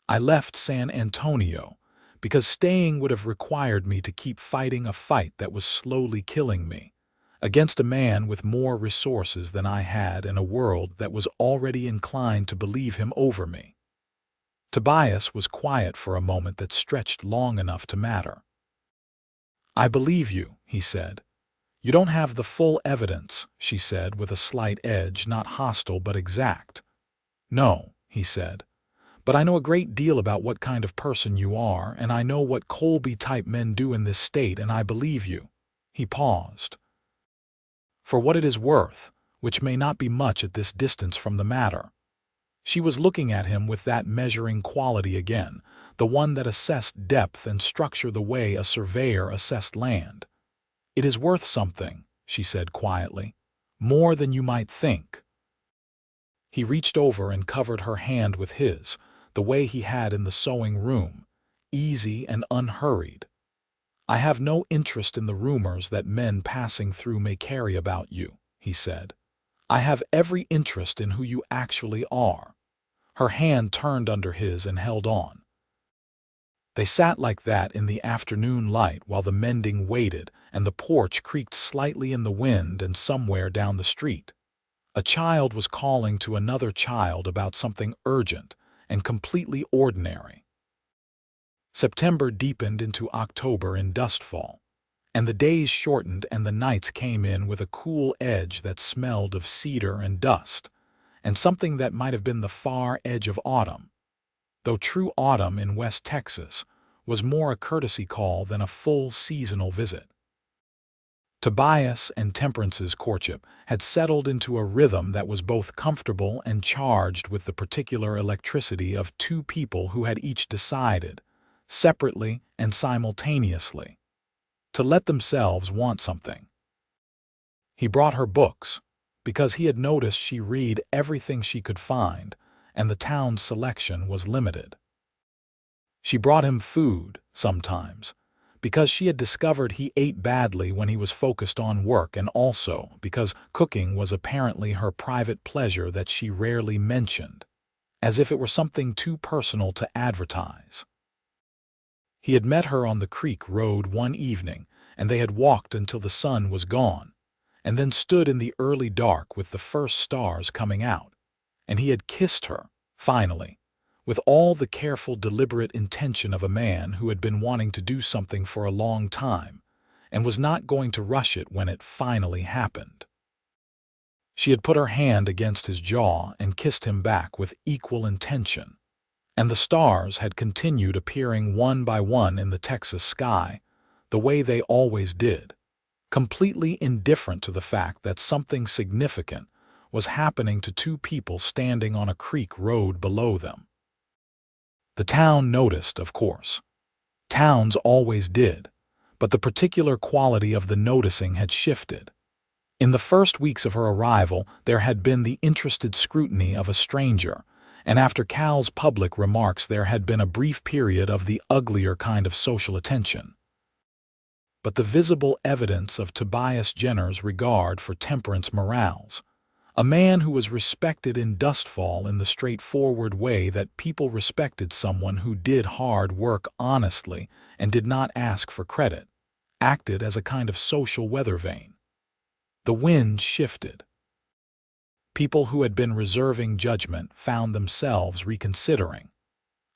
I left San Antonio because staying would have required me to keep fighting a fight that was slowly killing me, against a man with more resources than I had in a world that was already inclined to believe him over me." Tobias was quiet for a moment that stretched long enough to matter. "I believe you," he said. "You don't have the full evidence," she said with a slight edge, not hostile but exact. "No," he said. "But I know a great deal about what kind of person you are, and I know what Colby-type men do in this state, and I believe you." He paused. "For what it is worth, which may not be much at this distance from the matter." She was looking at him with that measuring quality again, the one that assessed depth and structure the way a surveyor assessed land. "It is worth something," she said quietly, "more than you might think." He reached over and covered her hand with his, the way he had in the sewing room, easy and unhurried. "I have no interest in the rumors that men passing through may carry about you," he said. "I have every interest in who you actually are." Her hand turned under his and held on. They sat like that in the afternoon light while the mending waited and the porch creaked slightly in the wind, and somewhere down the street a child was calling to another child about something urgent and completely ordinary. September deepened into October in dustfall, and the days shortened and the nights came in with a cool edge that smelled of cedar and dust, and something that might have been the far edge of autumn, though true autumn in West Texas was more a courtesy call than a full seasonal visit. Tobias and Temperance's courtship had settled into a rhythm that was both comfortable and charged with the particular electricity of two people who had each decided, separately and simultaneously, to let themselves want something. He brought her books, because he had noticed she read everything she could find, and the town's selection was limited. She brought him food, sometimes, because she had discovered he ate badly when he was focused on work, and also because cooking was apparently her private pleasure that she rarely mentioned. as if it were something too personal to advertise. He had met her on the creek road one evening, and they had walked until the sun was gone, and then stood in the early dark with the first stars coming out, and he had kissed her, finally, with all the careful, deliberate intention of a man who had been wanting to do something for a long time, and was not going to rush it when it finally happened. She had put her hand against his jaw and kissed him back with equal intention, and the stars had continued appearing one by one in the Texas sky, the way they always did, completely indifferent to the fact that something significant was happening to two people standing on a creek road below them. The town noticed, of course. Towns always did, but the particular quality of the noticing had shifted. In the first weeks of her arrival, there had been the interested scrutiny of a stranger, and after Cal's public remarks there had been a brief period of the uglier kind of social attention. But the visible evidence of Tobias Jenner's regard for Temperance Morales, a man who was respected in Dustfall in the straightforward way that people respected someone who did hard work honestly and did not ask for credit, acted as a kind of social weather vane. The wind shifted. People who had been reserving judgment found themselves reconsidering.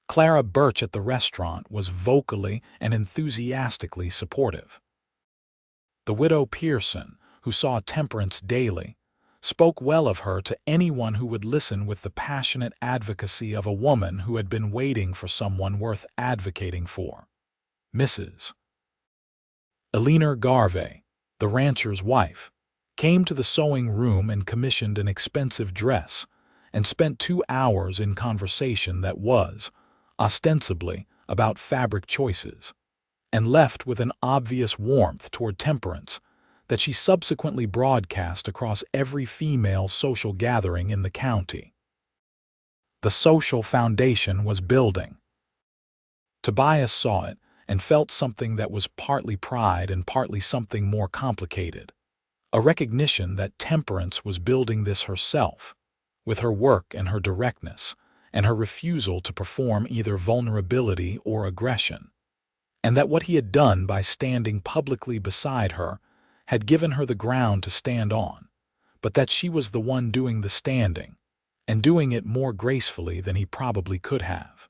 Clara Birch at the restaurant was vocally and enthusiastically supportive. The widow Pearson, who saw Temperance daily, spoke well of her to anyone who would listen with the passionate advocacy of a woman who had been waiting for someone worth advocating for. Mrs. Eleanor Garvey, the rancher's wife, came to the sewing room and commissioned an expensive dress, and spent 2 hours in conversation that was, ostensibly, about fabric choices, and left with an obvious warmth toward Temperance that she subsequently broadcast across every female social gathering in the county. The social foundation was building. Tobias saw it and felt something that was partly pride and partly something more complicated, a recognition that Temperance was building this herself, with her work and her directness, and her refusal to perform either vulnerability or aggression, and that what he had done by standing publicly beside her had given her the ground to stand on, but that she was the one doing the standing, and doing it more gracefully than he probably could have.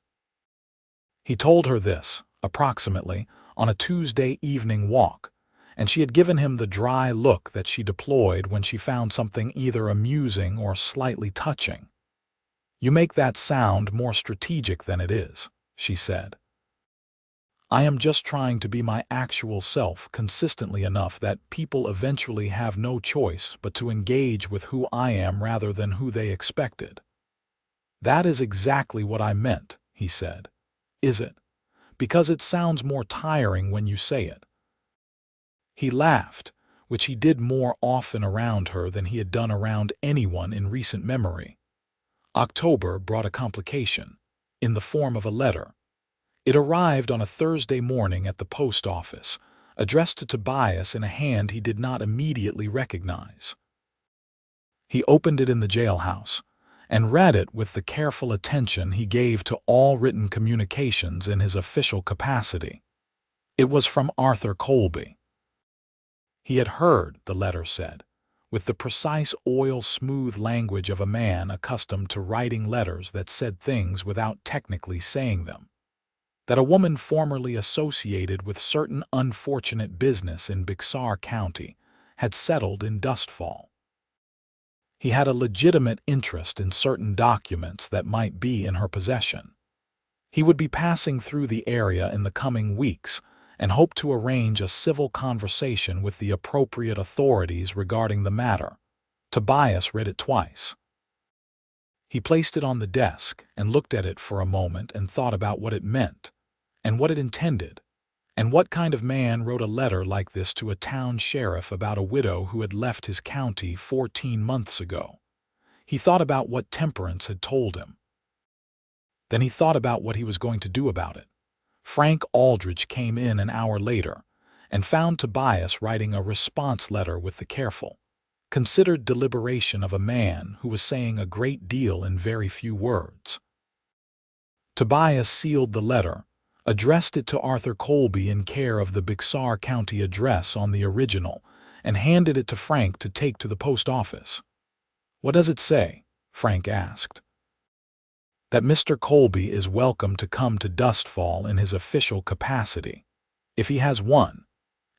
He told her this, approximately, on a Tuesday evening walk, and she had given him the dry look that she deployed when she found something either amusing or slightly touching. "You make that sound more strategic than it is," she said. "I am just trying to be my actual self consistently enough that people eventually have no choice but to engage with who I am rather than who they expected." "That is exactly what I meant," he said. "Is it? Because it sounds more tiring when you say it." He laughed, which he did more often around her than he had done around anyone in recent memory. October brought a complication, in the form of a letter. It arrived on a Thursday morning at the post office, addressed to Tobias in a hand he did not immediately recognize. He opened it in the jailhouse, and read it with the careful attention he gave to all written communications in his official capacity. It was from Arthur Colby. He had heard, the letter said, with the precise oil-smooth language of a man accustomed to writing letters that said things without technically saying them, that a woman formerly associated with certain unfortunate business in Bexar County had settled in Dustfall. He had a legitimate interest in certain documents that might be in her possession. He would be passing through the area in the coming weeks and hoped to arrange a civil conversation with the appropriate authorities regarding the matter. Tobias read it twice. He placed it on the desk and looked at it for a moment and thought about what it meant, and what it intended, and what kind of man wrote a letter like this to a town sheriff about a widow who had left his county 14 months ago. He thought about what Temperance had told him. Then he thought about what he was going to do about it. Frank Aldrich came in an hour later and found Tobias writing a response letter with the careful, considered deliberation of a man who was saying a great deal in very few words. Tobias sealed the letter, addressed it to Arthur Colby in care of the Bexar County address on the original, and handed it to Frank to take to the post office. "What does it say?" Frank asked. "That Mr. Colby is welcome to come to Dustfall in his official capacity, if he has one,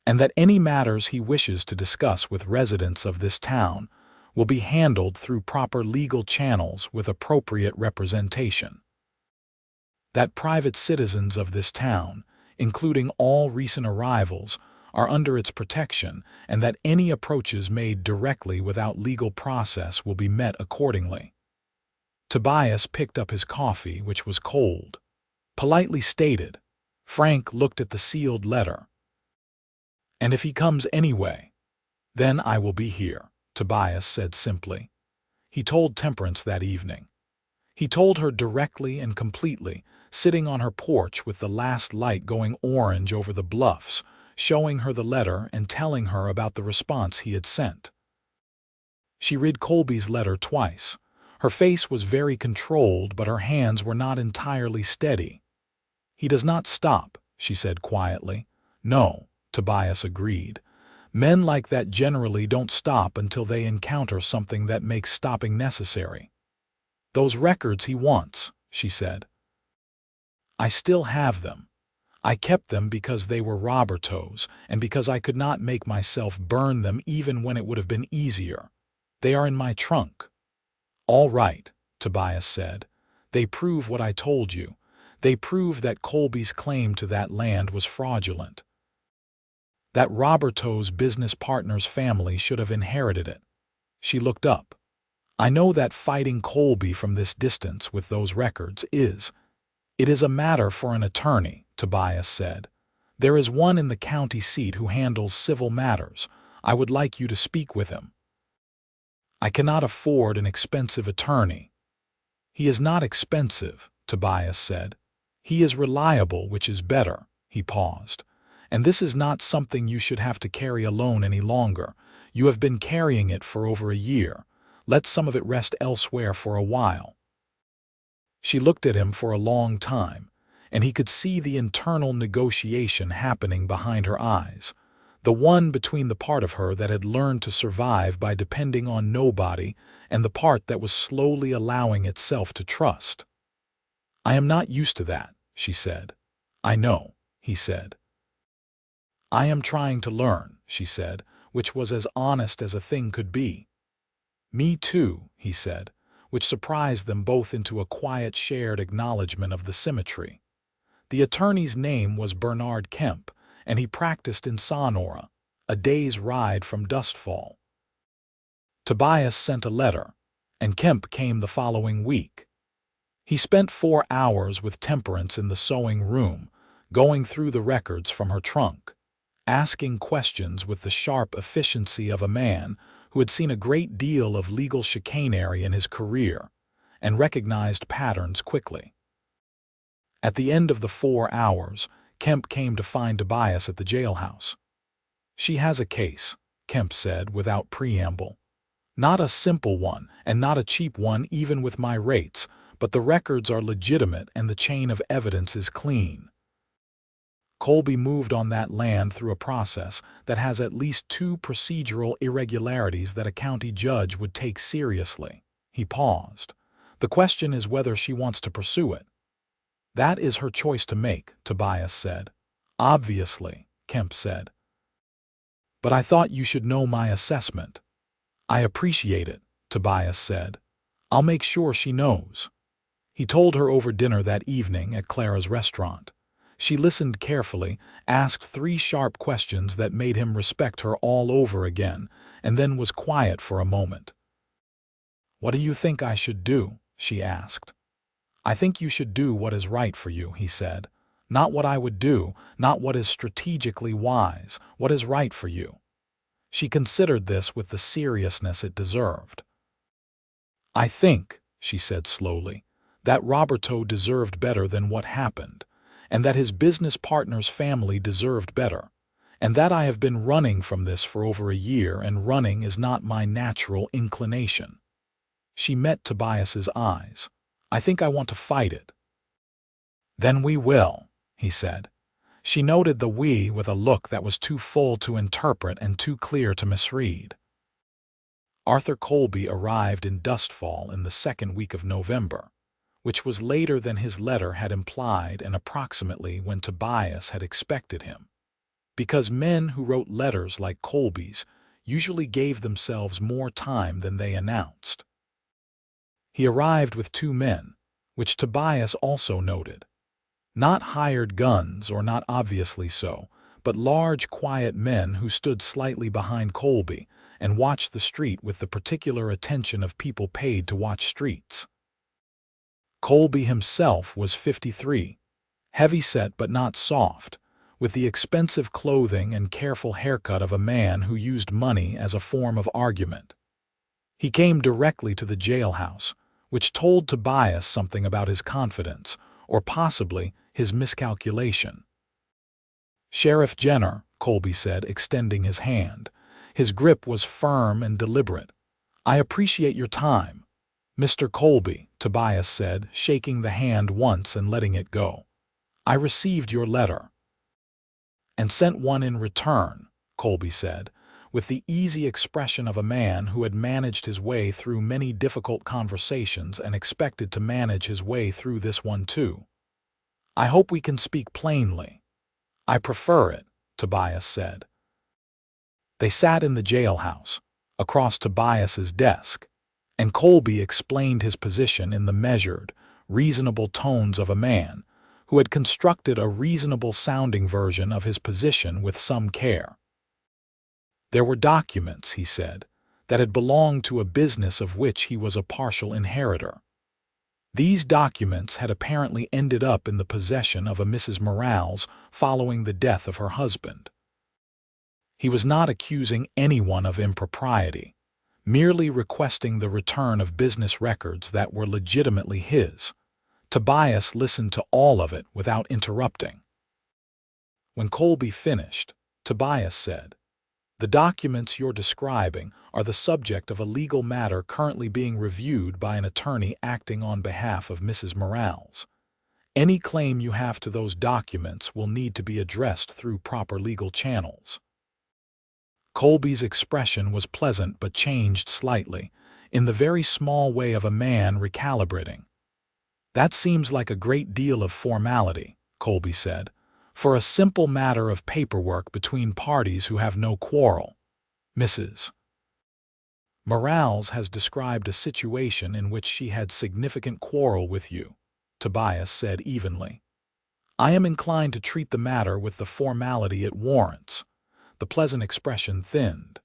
and that any matters he wishes to discuss with residents of this town will be handled through proper legal channels with appropriate representation. That private citizens of this town, including all recent arrivals, are under its protection, and that any approaches made directly without legal process will be met accordingly." Tobias picked up his coffee, which was cold. Politely stated, Frank looked at the sealed letter. "And if he comes anyway, then I will be here," Tobias said simply. He told Temperance that evening. He told her directly and completely, sitting on her porch with the last light going orange over the bluffs, showing her the letter and telling her about the response he had sent. She read Colby's letter twice. Her face was very controlled, but her hands were not entirely steady. "He does not stop," she said quietly. "No," Tobias agreed. "Men like that generally don't stop until they encounter something that makes stopping necessary." "Those records he wants," she said. "I still have them. I kept them because they were Roberto's and because I could not make myself burn them even when it would have been easier. They are in my trunk." "All right," Tobias said. "They prove what I told you. They prove that Colby's claim to that land was fraudulent. That Roberto's business partner's family should have inherited it." She looked up. "I know that fighting Colby from this distance with those records is—" "It is a matter for an attorney," Tobias said. "There is one in the county seat who handles civil matters. I would like you to speak with him." "I cannot afford an expensive attorney." "He is not expensive," Tobias said. "He is reliable, which is better." He paused. "And this is not something you should have to carry alone any longer. You have been carrying it for over a year. Let some of it rest elsewhere for a while." She looked at him for a long time, and he could see the internal negotiation happening behind her eyes, the one between the part of her that had learned to survive by depending on nobody and the part that was slowly allowing itself to trust. "I am not used to that," she said. "I know," he said. "I am trying to learn," she said, which was as honest as a thing could be. "Me too," he said, which surprised them both into a quiet shared acknowledgement of the symmetry. The attorney's name was Bernard Kemp, and he practiced in Sonora, a day's ride from Dustfall. Tobias sent a letter, and Kemp came the following week. He spent 4 hours with Temperance in the sewing room, going through the records from her trunk, asking questions with the sharp efficiency of a man who had seen a great deal of legal chicanery in his career and recognized patterns quickly. At the end of the 4 hours, Kemp came to find Tobias at the jailhouse. "She has a case," Kemp said without preamble. "Not a simple one, and not a cheap one even with my rates, but the records are legitimate and the chain of evidence is clean. Colby moved on that land through a process that has at least 2 procedural irregularities that a county judge would take seriously." He paused. "The question is whether she wants to pursue it." "That is her choice to make," Tobias said. "Obviously," Kemp said. "But I thought you should know my assessment." "I appreciate it," Tobias said. "I'll make sure she knows." He told her over dinner that evening at Clara's restaurant. She listened carefully, asked 3 sharp questions that made him respect her all over again, and then was quiet for a moment. "What do you think I should do?" she asked. "I think you should do what is right for you," he said. "Not what I would do, not what is strategically wise, what is right for you." She considered this with the seriousness it deserved. "I think," she said slowly, "that Roberto deserved better than what happened, and that his business partner's family deserved better, and that I have been running from this for over a year, and running is not my natural inclination." She met Tobias's eyes. "I think I want to fight it." "Then we will," he said. She noted the "we" with a look that was too full to interpret and too clear to misread. Arthur Colby arrived in Dustfall in the second week of November, which was later than his letter had implied and approximately when Tobias had expected him, because men who wrote letters like Colby's usually gave themselves more time than they announced. He arrived with 2 men, which Tobias also noted. Not hired guns, or not obviously so, but large, quiet men who stood slightly behind Colby and watched the street with the particular attention of people paid to watch streets. Colby himself was 53, heavy-set but not soft, with the expensive clothing and careful haircut of a man who used money as a form of argument. He came directly to the jailhouse, which told Tobias something about his confidence, or possibly his miscalculation. "Sheriff Jenner," Colby said, extending his hand. His grip was firm and deliberate. "I appreciate your time." "Mr. Colby," Tobias said, shaking the hand once and letting it go. "I received your letter." "And sent one in return," Colby said, with the easy expression of a man who had managed his way through many difficult conversations and expected to manage his way through this one too. "I hope we can speak plainly." "I prefer it," Tobias said. They sat in the jailhouse, across Tobias's desk, and Colby explained his position in the measured, reasonable tones of a man who had constructed a reasonable-sounding version of his position with some care. There were documents, he said, that had belonged to a business of which he was a partial inheritor. These documents had apparently ended up in the possession of a Mrs. Morales following the death of her husband. He was not accusing anyone of impropriety, merely requesting the return of business records that were legitimately his. Tobias listened to all of it without interrupting. When Colby finished, Tobias said, "The documents you're describing are the subject of a legal matter currently being reviewed by an attorney acting on behalf of Mrs. Morales. Any claim you have to those documents will need to be addressed through proper legal channels." Colby's expression was pleasant but changed slightly, in the very small way of a man recalibrating. "That seems like a great deal of formality," Colby said, "for a simple matter of paperwork between parties who have no quarrel. Mrs. Morales has described a situation in which she had significant quarrel with you," Tobias said evenly. "I am inclined to treat the matter with the formality it warrants." The pleasant expression thinned.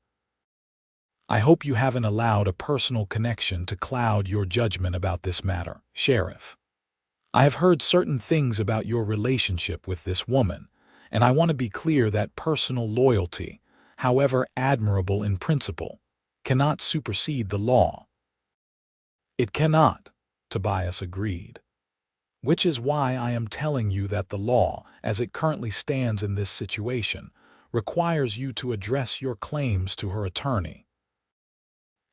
"I hope you haven't allowed a personal connection to cloud your judgment about this matter, Sheriff. I have heard certain things about your relationship with this woman, and I want to be clear that personal loyalty, however admirable in principle, cannot supersede the law." "It cannot," Tobias agreed. "Which is why I am telling you that the law, as it currently stands in this situation, requires you to address your claims to her attorney.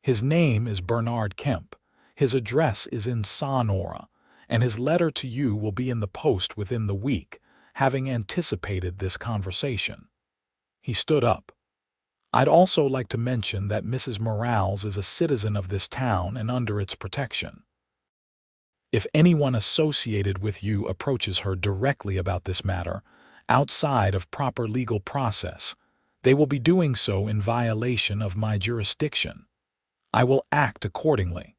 His name is Bernard Kemp, his address is in Sonora, and his letter to you will be in the post within the week, having anticipated this conversation." He stood up. "I'd also like to mention that Mrs. Morales is a citizen of this town and under its protection. If anyone associated with you approaches her directly about this matter, outside of proper legal process, they will be doing so in violation of my jurisdiction. I will act accordingly."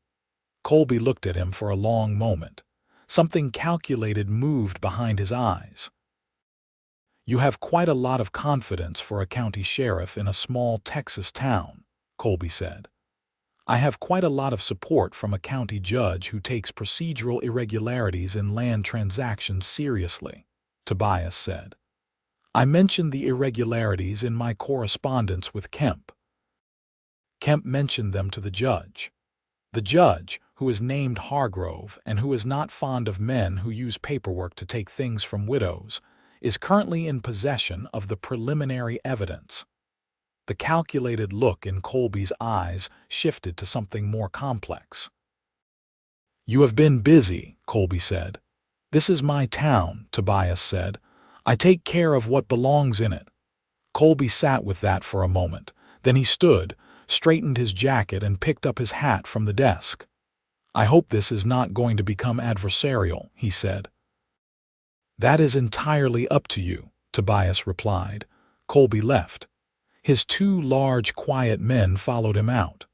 Colby looked at him for a long moment. Something calculated moved behind his eyes. "You have quite a lot of confidence for a county sheriff in a small Texas town," Colby said. "I have quite a lot of support from a county judge who takes procedural irregularities in land transactions seriously," Tobias said. "I mentioned the irregularities in my correspondence with Kemp. Kemp mentioned them to the judge. The judge, who is named Hargrove and who is not fond of men who use paperwork to take things from widows, is currently in possession of the preliminary evidence." The calculated look in Colby's eyes shifted to something more complex. "You have been busy," Colby said. "This is my town," Tobias said. "I take care of what belongs in it." Colby sat with that for a moment. Then he stood, straightened his jacket, and picked up his hat from the desk. "I hope this is not going to become adversarial," he said. "That is entirely up to you," Tobias replied. Colby left. His two large, quiet men followed him out.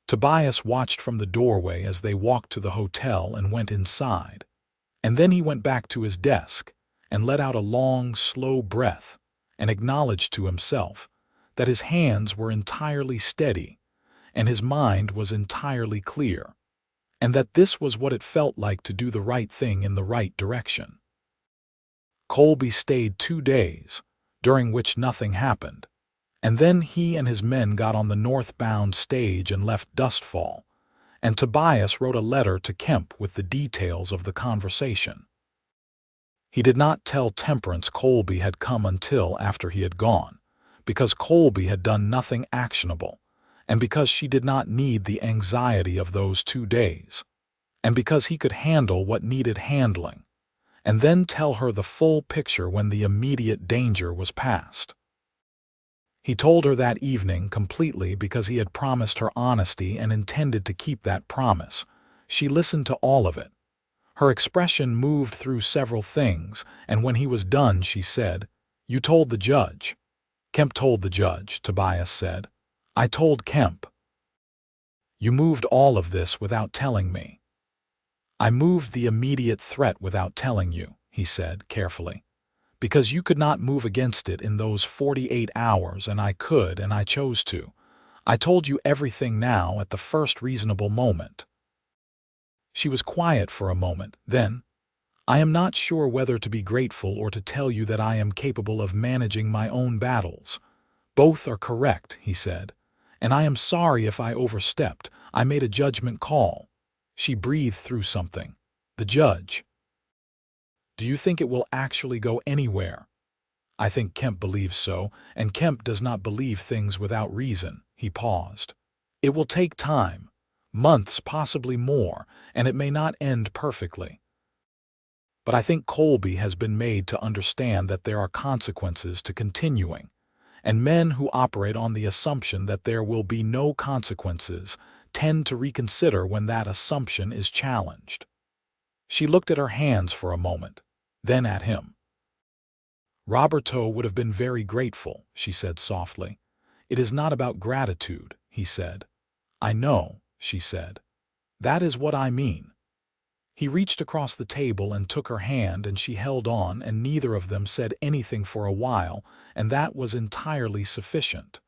Tobias watched from the doorway as they walked to the hotel and went inside. And then he went back to his desk and let out a long, slow breath and acknowledged to himself that his hands were entirely steady and his mind was entirely clear, and that this was what it felt like to do the right thing in the right direction. Colby stayed 2 days, during which nothing happened, and then he and his men got on the northbound stage and left Dustfall, and Tobias wrote a letter to Kemp with the details of the conversation. He did not tell Temperance Colby had come until after he had gone, because Colby had done nothing actionable, and because she did not need the anxiety of those 2 days, and because he could handle what needed handling, and then tell her the full picture when the immediate danger was past. He told her that evening completely because he had promised her honesty and intended to keep that promise. She listened to all of it. Her expression moved through several things, and when he was done, she said, "You told the judge." "Kemp told the judge," Tobias said. "I told Kemp." "You moved all of this without telling me." "I moved the immediate threat without telling you," he said carefully, "because you could not move against it in those 48 hours, and I could, and I chose to. I told you everything now at the first reasonable moment." She was quiet for a moment. Then, "I am not sure whether to be grateful or to tell you that I am capable of managing my own battles. Both are correct," he said, "and I am sorry if I overstepped. I made a judgment call." She breathed through something. "The judge. Do you think it will actually go anywhere?" "I think Kemp believes so, and Kemp does not believe things without reason." He paused. "It will take time, months, possibly more, and it may not end perfectly. But I think Colby has been made to understand that there are consequences to continuing, and men who operate on the assumption that there will be no consequences tend to reconsider when that assumption is challenged." She looked at her hands for a moment, then at him. "Roberto would have been very grateful," she said softly. "It is not about gratitude," he said. "I know," she said. "That is what I mean." He reached across the table and took her hand, and she held on, and neither of them said anything for a while, and that was entirely sufficient.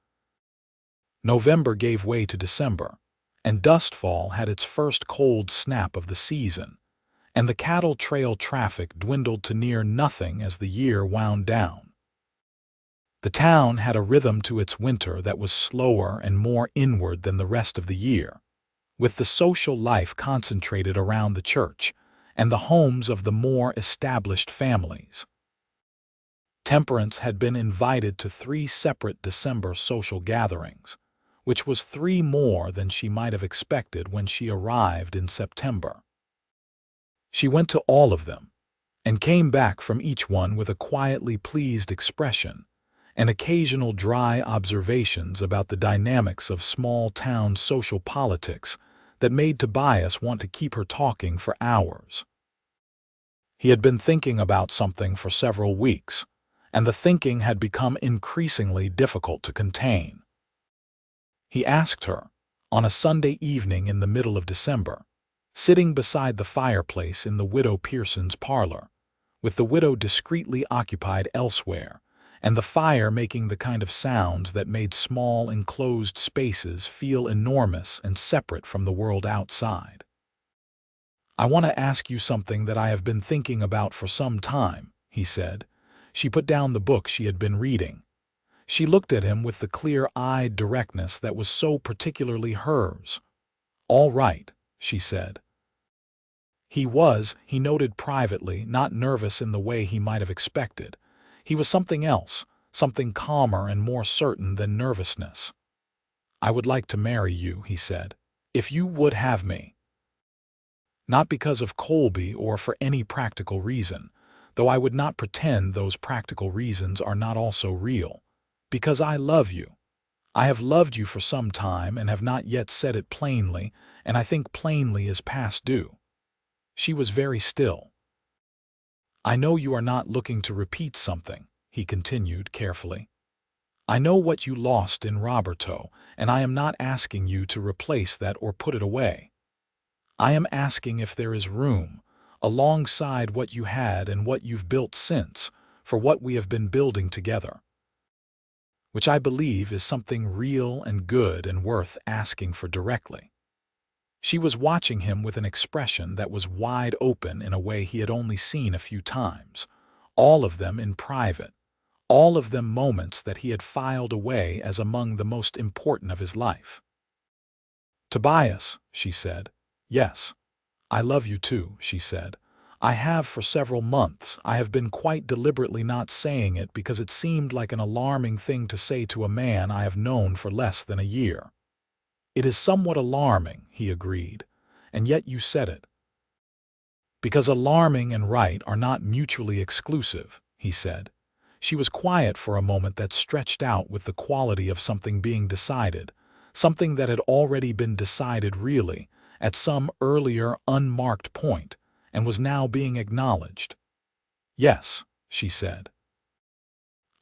November gave way to December, and Dustfall had its first cold snap of the season, and the cattle trail traffic dwindled to near nothing as the year wound down. The town had a rhythm to its winter that was slower and more inward than the rest of the year, with the social life concentrated around the church and the homes of the more established families. Temperance had been invited to 3 separate December social gatherings, which was 3 more than she might have expected when she arrived in September. She went to all of them, and came back from each one with a quietly pleased expression and occasional dry observations about the dynamics of small-town social politics that made Tobias want to keep her talking for hours. He had been thinking about something for several weeks, and the thinking had become increasingly difficult to contain. He asked her, on a Sunday evening in the middle of December, sitting beside the fireplace in the Widow Pearson's parlor, with the widow discreetly occupied elsewhere, and the fire making the kind of sounds that made small enclosed spaces feel enormous and separate from the world outside. "I want to ask you something that I have been thinking about for some time," he said. She put down the book she had been reading. She looked at him with the clear-eyed directness that was so particularly hers. "All right," she said. He noted privately, not nervous in the way he might have expected. He was something else, something calmer and more certain than nervousness. "I would like to marry you," he said, "if you would have me." Not because of Colby or for any practical reason, though I would not pretend those practical reasons are not also real. Because I love you. I have loved you for some time and have not yet said it plainly, and I think plainly is past due. She was very still. I know you are not looking to repeat something, he continued carefully. I know what you lost in Roberto, and I am not asking you to replace that or put it away. I am asking if there is room, alongside what you had and what you've built since, for what we have been building together. Which I believe is something real and good and worth asking for directly. She was watching him with an expression that was wide open in a way he had only seen a few times, all of them in private, all of them moments that he had filed away as among the most important of his life. Tobias, she said. Yes. I love you too, she said. I have for several months. I have been quite deliberately not saying it because it seemed like an alarming thing to say to a man I have known for less than a year. It is somewhat alarming, he agreed, and yet you said it. Because alarming and right are not mutually exclusive, he said. She was quiet for a moment that stretched out with the quality of something being decided, something that had already been decided really, at some earlier unmarked point, and was now being acknowledged. Yes, she said.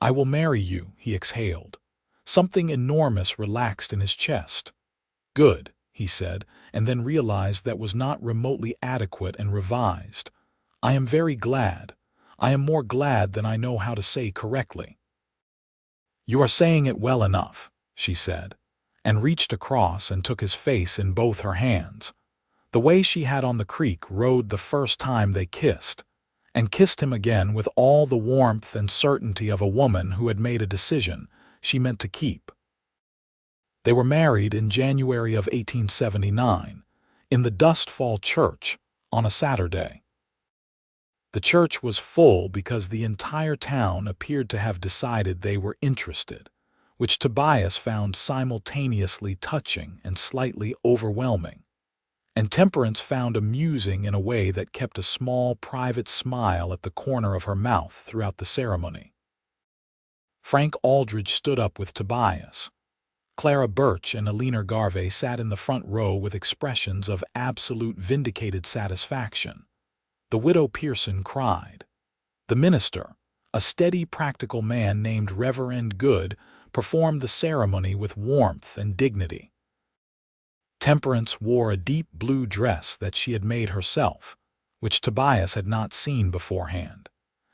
I will marry you, he exhaled. Something enormous relaxed in his chest. Good, he said, and then realized that was not remotely adequate and revised. I am very glad. I am more glad than I know how to say correctly. You are saying it well enough, she said, and reached across and took his face in both her hands, the way she had on the creek road the first time they kissed, and kissed him again with all the warmth and certainty of a woman who had made a decision she meant to keep. They were married in January of 1879, in the Dustfall Church, on a Saturday. The church was full because the entire town appeared to have decided they were interested, which Tobias found simultaneously touching and slightly overwhelming, and Temperance found amusing in a way that kept a small private smile at the corner of her mouth throughout the ceremony. Frank Aldridge stood up with Tobias. Clara Birch and Alina Garvey sat in the front row with expressions of absolute vindicated satisfaction. The widow Pearson cried. The minister, a steady, practical man named Reverend Good, performed the ceremony with warmth and dignity. Temperance wore a deep blue dress that she had made herself, which Tobias had not seen beforehand,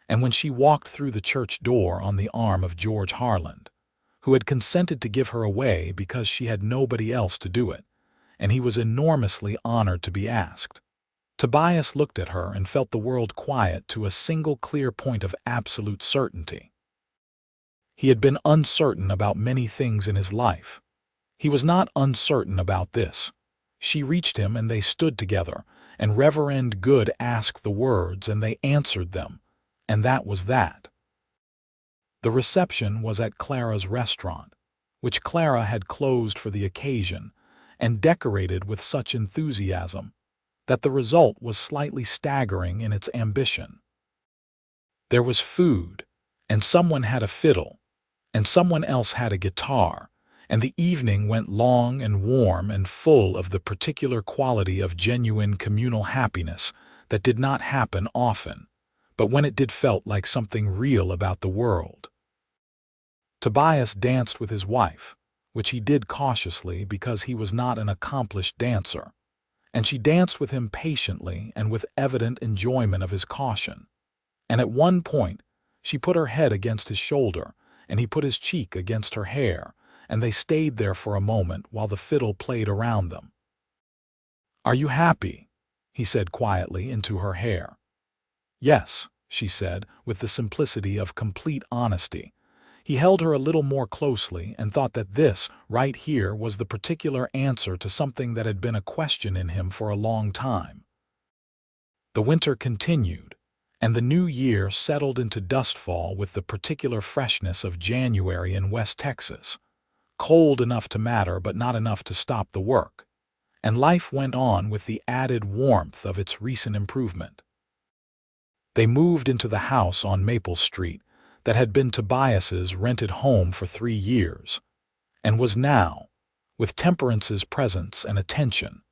and when she walked through the church door on the arm of George Harland, who had consented to give her away because she had nobody else to do it, and he was enormously honored to be asked. Tobias looked at her and felt the world quiet to a single clear point of absolute certainty. He had been uncertain about many things in his life. He was not uncertain about this. She reached him and they stood together, and Reverend Good asked the words and they answered them, and that was that. The reception was at Clara's restaurant, which Clara had closed for the occasion and decorated with such enthusiasm that the result was slightly staggering in its ambition. There was food, and someone had a fiddle, and someone else had a guitar, and the evening went long and warm and full of the particular quality of genuine communal happiness that did not happen often, but when it did felt like something real about the world. Tobias danced with his wife, which he did cautiously because he was not an accomplished dancer, and she danced with him patiently and with evident enjoyment of his caution. And at one point, she put her head against his shoulder, and he put his cheek against her hair, and they stayed there for a moment while the fiddle played around them. "Are you happy?" he said quietly into her hair. "Yes," she said, with the simplicity of complete honesty. He held her a little more closely and thought that this, right here, was the particular answer to something that had been a question in him for a long time. The winter continued, and the new year settled into dustfall with the particular freshness of January in West Texas, cold enough to matter but not enough to stop the work, and life went on with the added warmth of its recent improvement. They moved into the house on Maple Street that had been Tobias's rented home for 3 years, and was now, with Temperance's presence and attention,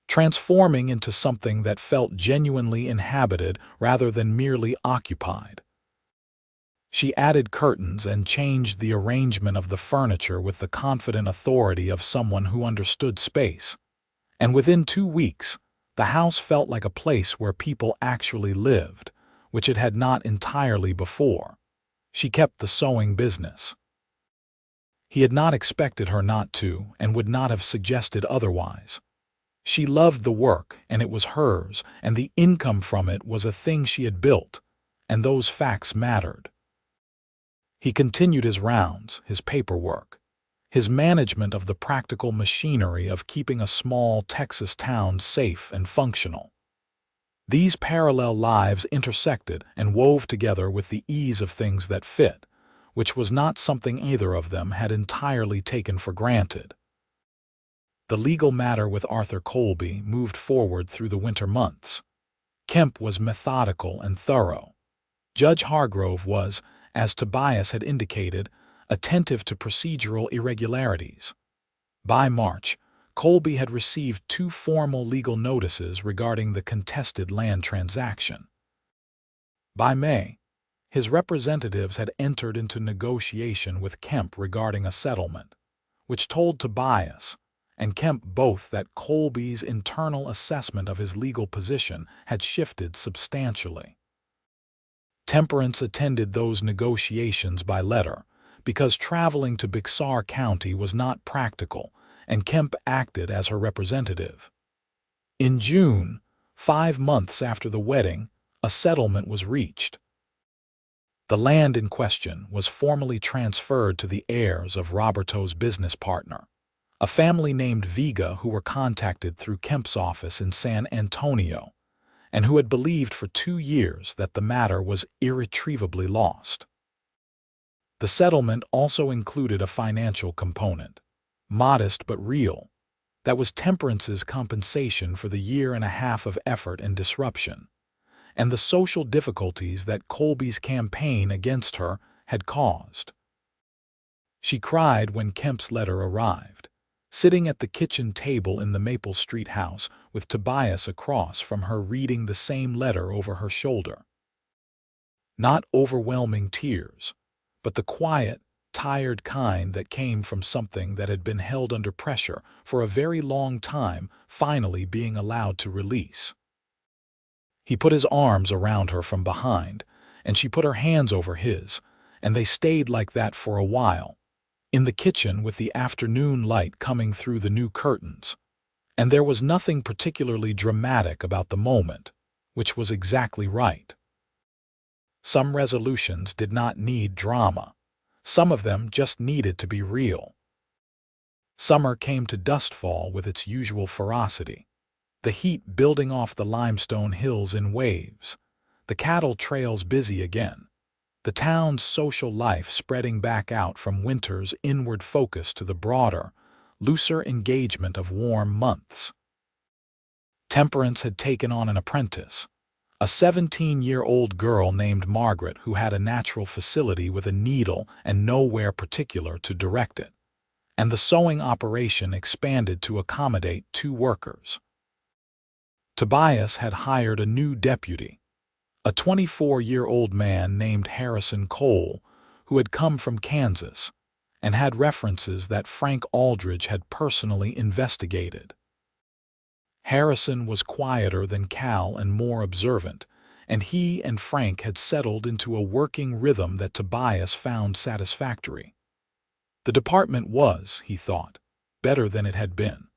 transforming into something that felt genuinely inhabited rather than merely occupied. She added curtains and changed the arrangement of the furniture with the confident authority of someone who understood space, and within 2 weeks, the house felt like a place where people actually lived, which it had not entirely before. She kept the sewing business. He had not expected her not to, and would not have suggested otherwise. She loved the work, and it was hers, and the income from it was a thing she had built, and those facts mattered. He continued his rounds, his paperwork, his management of the practical machinery of keeping a small Texas town safe and functional. These parallel lives intersected and wove together with the ease of things that fit, which was not something either of them had entirely taken for granted. The legal matter with Arthur Colby moved forward through the winter months. Kemp was methodical and thorough. Judge Hargrove was, as Tobias had indicated, attentive to procedural irregularities. By March, Colby had received 2 formal legal notices regarding the contested land transaction. By May, his representatives had entered into negotiation with Kemp regarding a settlement, which told Tobias and Kemp both that Colby's internal assessment of his legal position had shifted substantially. Temperance attended those negotiations by letter, because traveling to Bexar County was not practical, and Kemp acted as her representative. In June, 5 months after the wedding, a settlement was reached. The land in question was formally transferred to the heirs of Roberto's business partner, a family named Vega who were contacted through Kemp's office in San Antonio, and who had believed for 2 years that the matter was irretrievably lost. The settlement also included a financial component, modest but real, that was Temperance's compensation for the 1.5 years of effort and disruption, and the social difficulties that Colby's campaign against her had caused. She cried when Kemp's letter arrived, sitting at the kitchen table in the Maple Street house with Tobias across from her reading the same letter over her shoulder. Not overwhelming tears, but the quiet, tired kind that came from something that had been held under pressure for a very long time finally being allowed to release. He put his arms around her from behind, and she put her hands over his, and they stayed like that for a while, in the kitchen with the afternoon light coming through the new curtains. And there was nothing particularly dramatic about the moment, which was exactly right. Some resolutions did not need drama. Some of them just needed to be real. Summer came to Dustfall with its usual ferocity, the heat building off the limestone hills in waves, the cattle trails busy again, the town's social life spreading back out from winter's inward focus to the broader, looser engagement of warm months. Temperance had taken on an apprentice, a 17-year-old girl named Margaret who had a natural facility with a needle and nowhere particular to direct it, and the sewing operation expanded to accommodate 2 workers. Tobias had hired a new deputy, a 24-year-old man named Harrison Cole, who had come from Kansas and had references that Frank Aldridge had personally investigated. Harrison was quieter than Cal and more observant, and he and Frank had settled into a working rhythm that Tobias found satisfactory. The department was, he thought, better than it had been.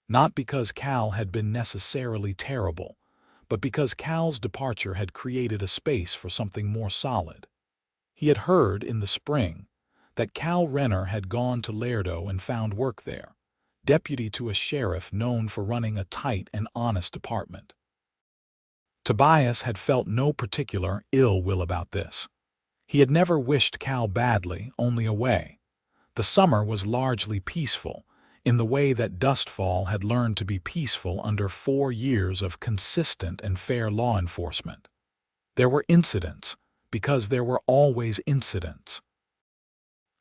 Not because Cal had been necessarily terrible, but because Cal's departure had created a space for something more solid. He had heard in the spring that Cal Renner had gone to Lerdo and found work there, deputy to a sheriff known for running a tight and honest department. Tobias had felt no particular ill will about this. He had never wished Cal badly, only away. The summer was largely peaceful, in the way that Dustfall had learned to be peaceful under 4 years of consistent and fair law enforcement. There were incidents, because there were always incidents.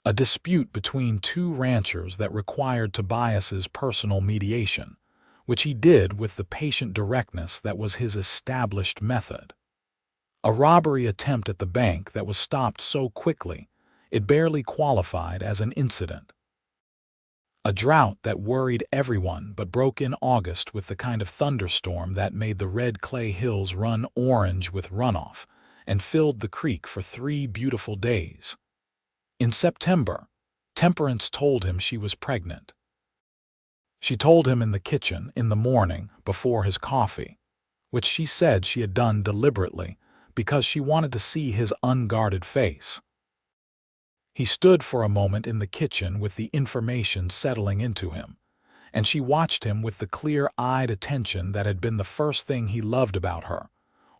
A dispute between two ranchers that required Tobias's personal mediation, which he did with the patient directness that was his established method. A robbery attempt at the bank that was stopped so quickly it barely qualified as an incident. A drought that worried everyone but broke in August with the kind of thunderstorm that made the red clay hills run orange with runoff and filled the creek for 3 beautiful days. In September, Temperance told him she was pregnant. She told him in the kitchen in the morning before his coffee, which she said she had done deliberately because she wanted to see his unguarded face. He stood for a moment in the kitchen with the information settling into him, and she watched him with the clear-eyed attention that had been the first thing he loved about her,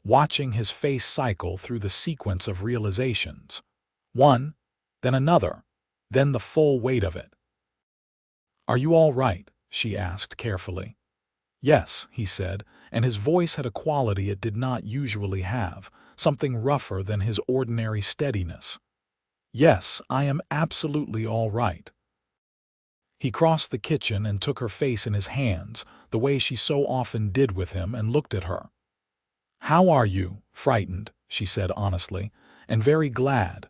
watching his face cycle through the sequence of realizations. One, then another, then the full weight of it. "Are you all right?" she asked carefully. "Yes," he said, and his voice had a quality it did not usually have, something rougher than his ordinary steadiness. "Yes, I am absolutely all right." He crossed the kitchen and took her face in his hands, the way she so often did with him, and looked at her. "How are you?" "Frightened," she said honestly, "and very glad."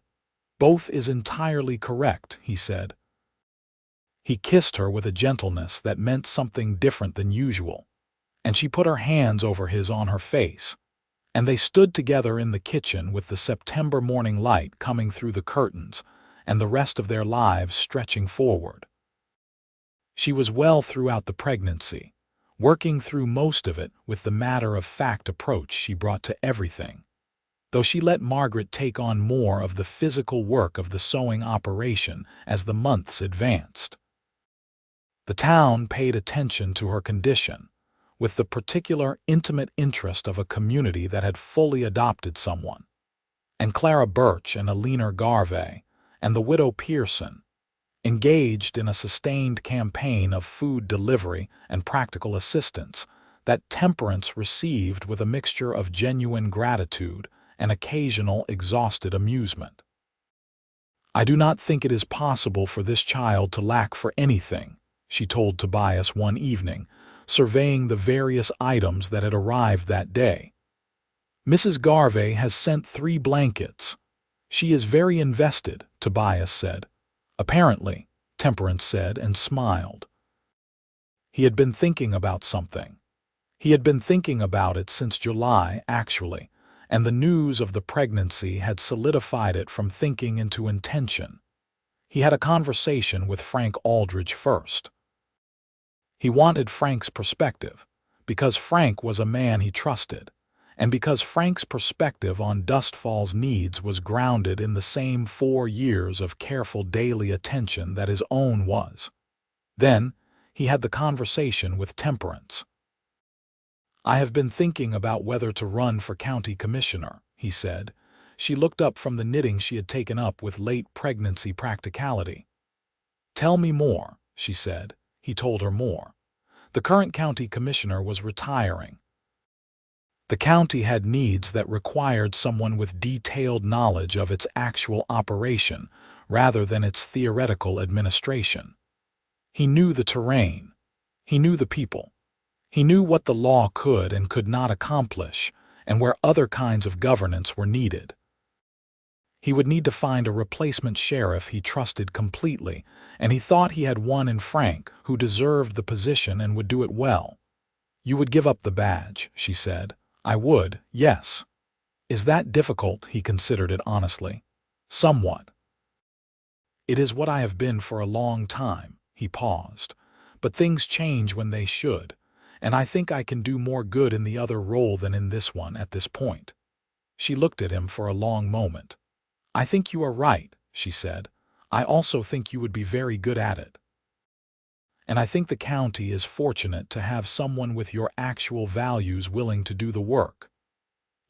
"Both is entirely correct," he said. He kissed her with a gentleness that meant something different than usual, and she put her hands over his on her face, and they stood together in the kitchen with the September morning light coming through the curtains and the rest of their lives stretching forward. She was well throughout the pregnancy, working through most of it with the matter-of-fact approach she brought to everything, though she let Margaret take on more of the physical work of the sewing operation as the months advanced. The town paid attention to her condition, with the particular intimate interest of a community that had fully adopted someone, and Clara Birch and Alina Garvey and the widow Pearson engaged in a sustained campaign of food delivery and practical assistance that Temperance received with a mixture of genuine gratitude and occasional exhausted amusement. "I do not think it is possible for this child to lack for anything," she told Tobias one evening, surveying the various items that had arrived that day. "Mrs. Garvey has sent 3 blankets. She is very invested," Tobias said. "Apparently," Temperance said and smiled. He had been thinking about something. He had been thinking about it since July, actually, and the news of the pregnancy had solidified it from thinking into intention. He had a conversation with Frank Aldridge first. He wanted Frank's perspective, because Frank was a man he trusted, and because Frank's perspective on Dustfall's needs was grounded in the same 4 years of careful daily attention that his own was. Then, he had the conversation with Temperance. "I have been thinking about whether to run for county commissioner," he said. She looked up from the knitting she had taken up with late pregnancy practicality. "Tell me more," she said. He told her more. The current county commissioner was retiring. The county had needs that required someone with detailed knowledge of its actual operation rather than its theoretical administration. He knew the terrain. He knew the people. He knew what the law could and could not accomplish and where other kinds of governance were needed. He would need to find a replacement sheriff he trusted completely, and he thought he had one in Frank who deserved the position and would do it well. "You would give up the badge," she said. "I would, yes." "Is that difficult?" He considered it honestly. "Somewhat." "It is what I have been for a long time." He paused. "But things change when they should, and I think I can do more good in the other role than in this one at this point." She looked at him for a long moment. "I think you are right," she said. "I also think you would be very good at it. And I think the county is fortunate to have someone with your actual values willing to do the work."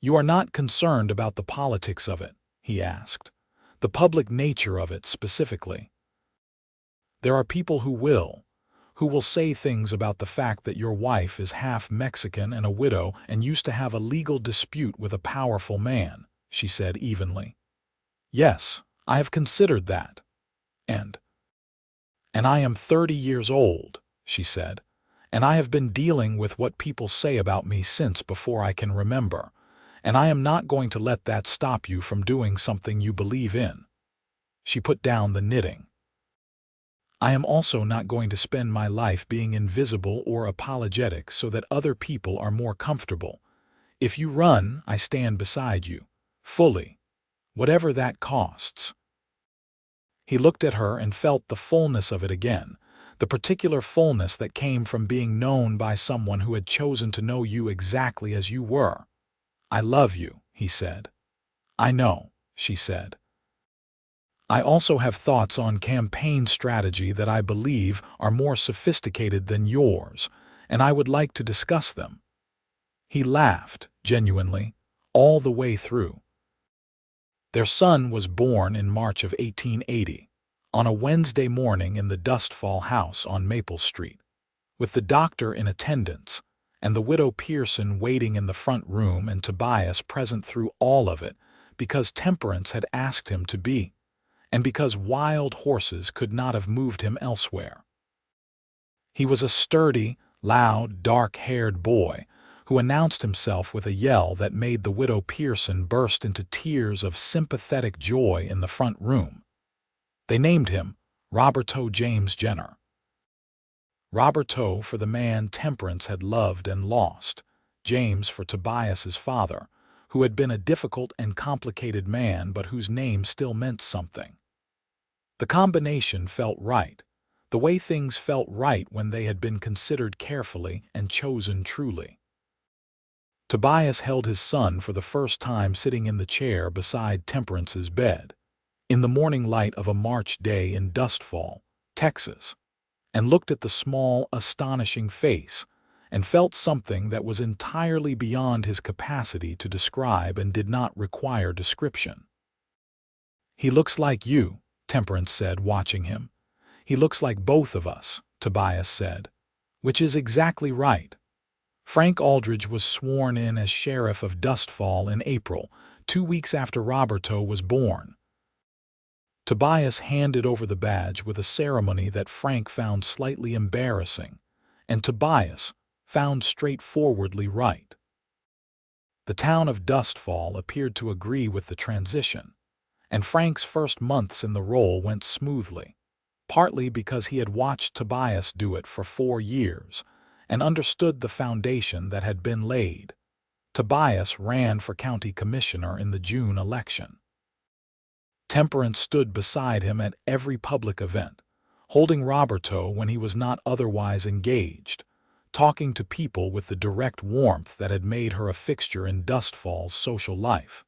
"You are not concerned about the politics of it?" he asked. "The public nature of it specifically?" "There are people who will. who will say things about the fact that your wife is half Mexican and a widow and used to have a legal dispute with a powerful man, she said evenly. Yes, I have considered that. And I am 30 years old, she said, and I have been dealing with what people say about me since before I can remember, and I am not going to let that stop you from doing something you believe in. She put down the knitting. I am also not going to spend my life being invisible or apologetic so that other people are more comfortable. If you run, I stand beside you, fully, whatever that costs. He looked at her and felt the fullness of it again, the particular fullness that came from being known by someone who had chosen to know you exactly as you were. I love you, he said. I know, she said. I also have thoughts on campaign strategy that I believe are more sophisticated than yours, and I would like to discuss them. He laughed, genuinely, all the way through. Their son was born in March of 1880, on a Wednesday morning in the Dustfall house on Maple Street, with the doctor in attendance, and the widow Pearson waiting in the front room and Tobias present through all of it because Temperance had asked him to be, and because wild horses could not have moved him elsewhere. He was a sturdy, loud, dark-haired boy who announced himself with a yell that made the widow Pearson burst into tears of sympathetic joy in the front room. They named him Roberto James Jenner. Roberto for the man Temperance had loved and lost, James for Tobias's father, who had been a difficult and complicated man but whose name still meant something. The combination felt right, the way things felt right when they had been considered carefully and chosen truly. Tobias held his son for the first time sitting in the chair beside Temperance's bed, in the morning light of a March day in Dustfall, Texas, and looked at the small, astonishing face and felt something that was entirely beyond his capacity to describe and did not require description. "He looks like you," Temperance said, watching him. "He looks like both of us," Tobias said, "which is exactly right." Frank Aldridge was sworn in as sheriff of Dustfall in April, 2 weeks after Roberto was born. Tobias handed over the badge with a ceremony that Frank found slightly embarrassing, and Tobias found straightforwardly right. The town of Dustfall appeared to agree with the transition, and Frank's first months in the role went smoothly, partly because he had watched Tobias do it for 4 years and understood the foundation that had been laid. Tobias ran for county commissioner in the June election. Temperance stood beside him at every public event, holding Roberto when he was not otherwise engaged, talking to people with the direct warmth that had made her a fixture in Dustfall's social life,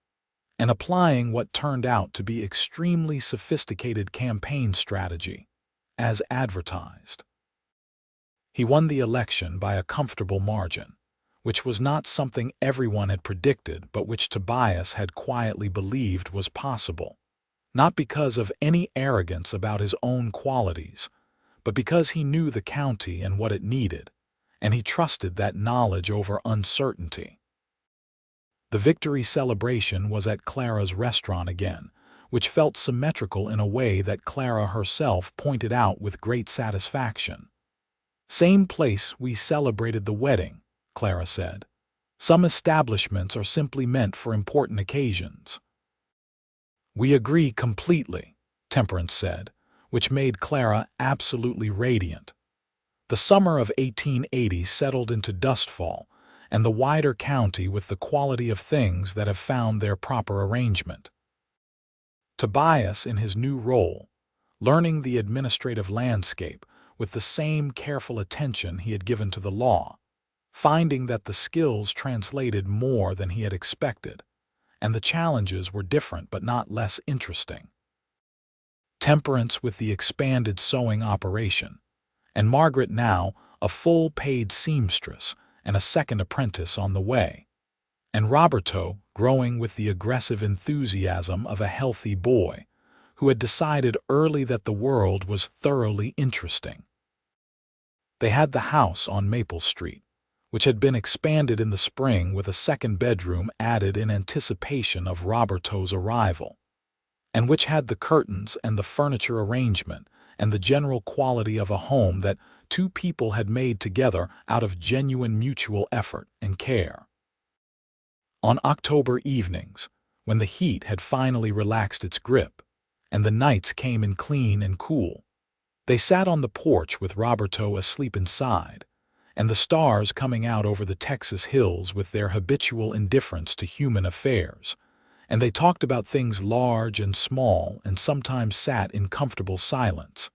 and applying what turned out to be extremely sophisticated campaign strategy, as advertised. He won the election by a comfortable margin, which was not something everyone had predicted but which Tobias had quietly believed was possible, not because of any arrogance about his own qualities, but because he knew the county and what it needed, and he trusted that knowledge over uncertainty. The victory celebration was at Clara's restaurant again, which felt symmetrical in a way that Clara herself pointed out with great satisfaction. "Same place we celebrated the wedding," Clara said. "Some establishments are simply meant for important occasions." "We agree completely," Temperance said, which made Clara absolutely radiant. The summer of 1880 settled into Dustfall, and the wider county with the quality of things that have found their proper arrangement. Tobias, in his new role, learning the administrative landscape with the same careful attention he had given to the law, finding that the skills translated more than he had expected, and the challenges were different but not less interesting. Temperance with the expanded sewing operation, and Margaret now a full-paid seamstress and a second apprentice on the way, and Roberto growing with the aggressive enthusiasm of a healthy boy who had decided early that the world was thoroughly interesting. They had the house on Maple Street, which had been expanded in the spring with a second bedroom added in anticipation of Roberto's arrival, and which had the curtains and the furniture arrangement and the general quality of a home that two people had made together out of genuine mutual effort and care. On October evenings, when the heat had finally relaxed its grip, and the nights came in clean and cool, they sat on the porch with Roberto asleep inside, and the stars coming out over the Texas hills with their habitual indifference to human affairs, and they talked about things large and small and sometimes sat in comfortable silence,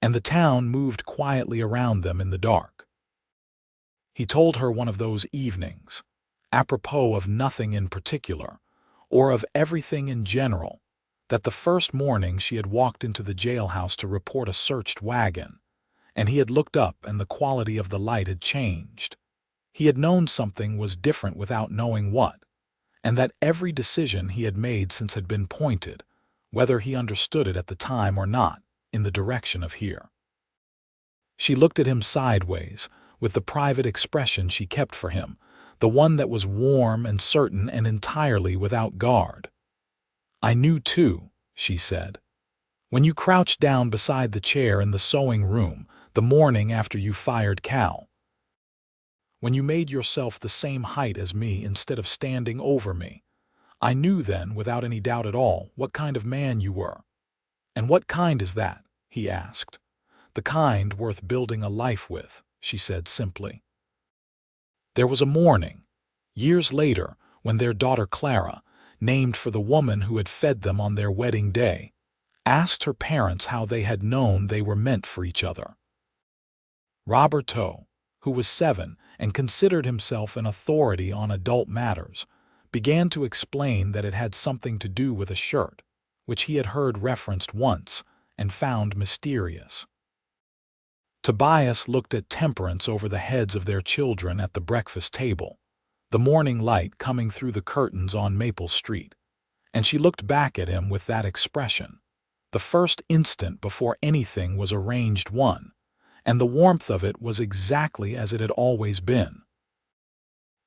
and the town moved quietly around them in the dark. He told her one of those evenings, apropos of nothing in particular, or of everything in general, that the first morning she had walked into the jailhouse to report a searched wagon, and he had looked up and the quality of the light had changed. He had known something was different without knowing what, and that every decision he had made since had been pointed, whether he understood it at the time or not, in the direction of here. She looked at him sideways, with the private expression she kept for him, the one that was warm and certain and entirely without guard. "I knew too," she said, "when you crouched down beside the chair in the sewing room the morning after you fired Cal. When you made yourself the same height as me instead of standing over me. I knew then, without any doubt at all, what kind of man you were." "And what kind is that?" he asked. "The kind worth building a life with," she said simply. There was a morning, years later, when their daughter Clara, named for the woman who had fed them on their wedding day, asked her parents how they had known they were meant for each other. Roberto, who was 7 and considered himself an authority on adult matters, began to explain that it had something to do with a shirt, which he had heard referenced once and found mysterious. Tobias looked at Temperance over the heads of their children at the breakfast table, the morning light coming through the curtains on Maple Street, and she looked back at him with that expression, the first instant before anything was arranged one, and the warmth of it was exactly as it had always been.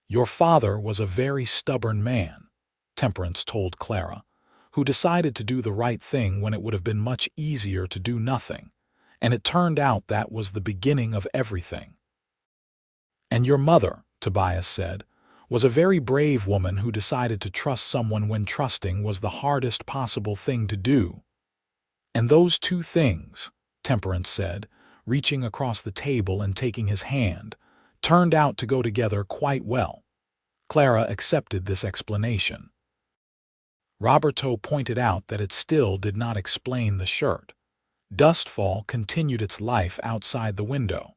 "Your father was a very stubborn man," Temperance told Clara, "who decided to do the right thing when it would have been much easier to do nothing, and it turned out that was the beginning of everything." "And your mother," Tobias said, "was a very brave woman who decided to trust someone when trusting was the hardest possible thing to do." "And those two things," Temperance said, reaching across the table and taking his hand, "turned out to go together quite well." Clara accepted this explanation. Roberto pointed out that it still did not explain the shirt. Dustfall continued its life outside the window.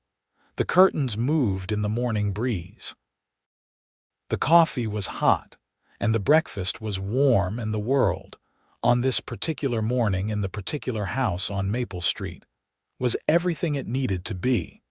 The curtains moved in the morning breeze. The coffee was hot, and the breakfast was warm, and the world, on this particular morning in the particular house on Maple Street, was everything it needed to be.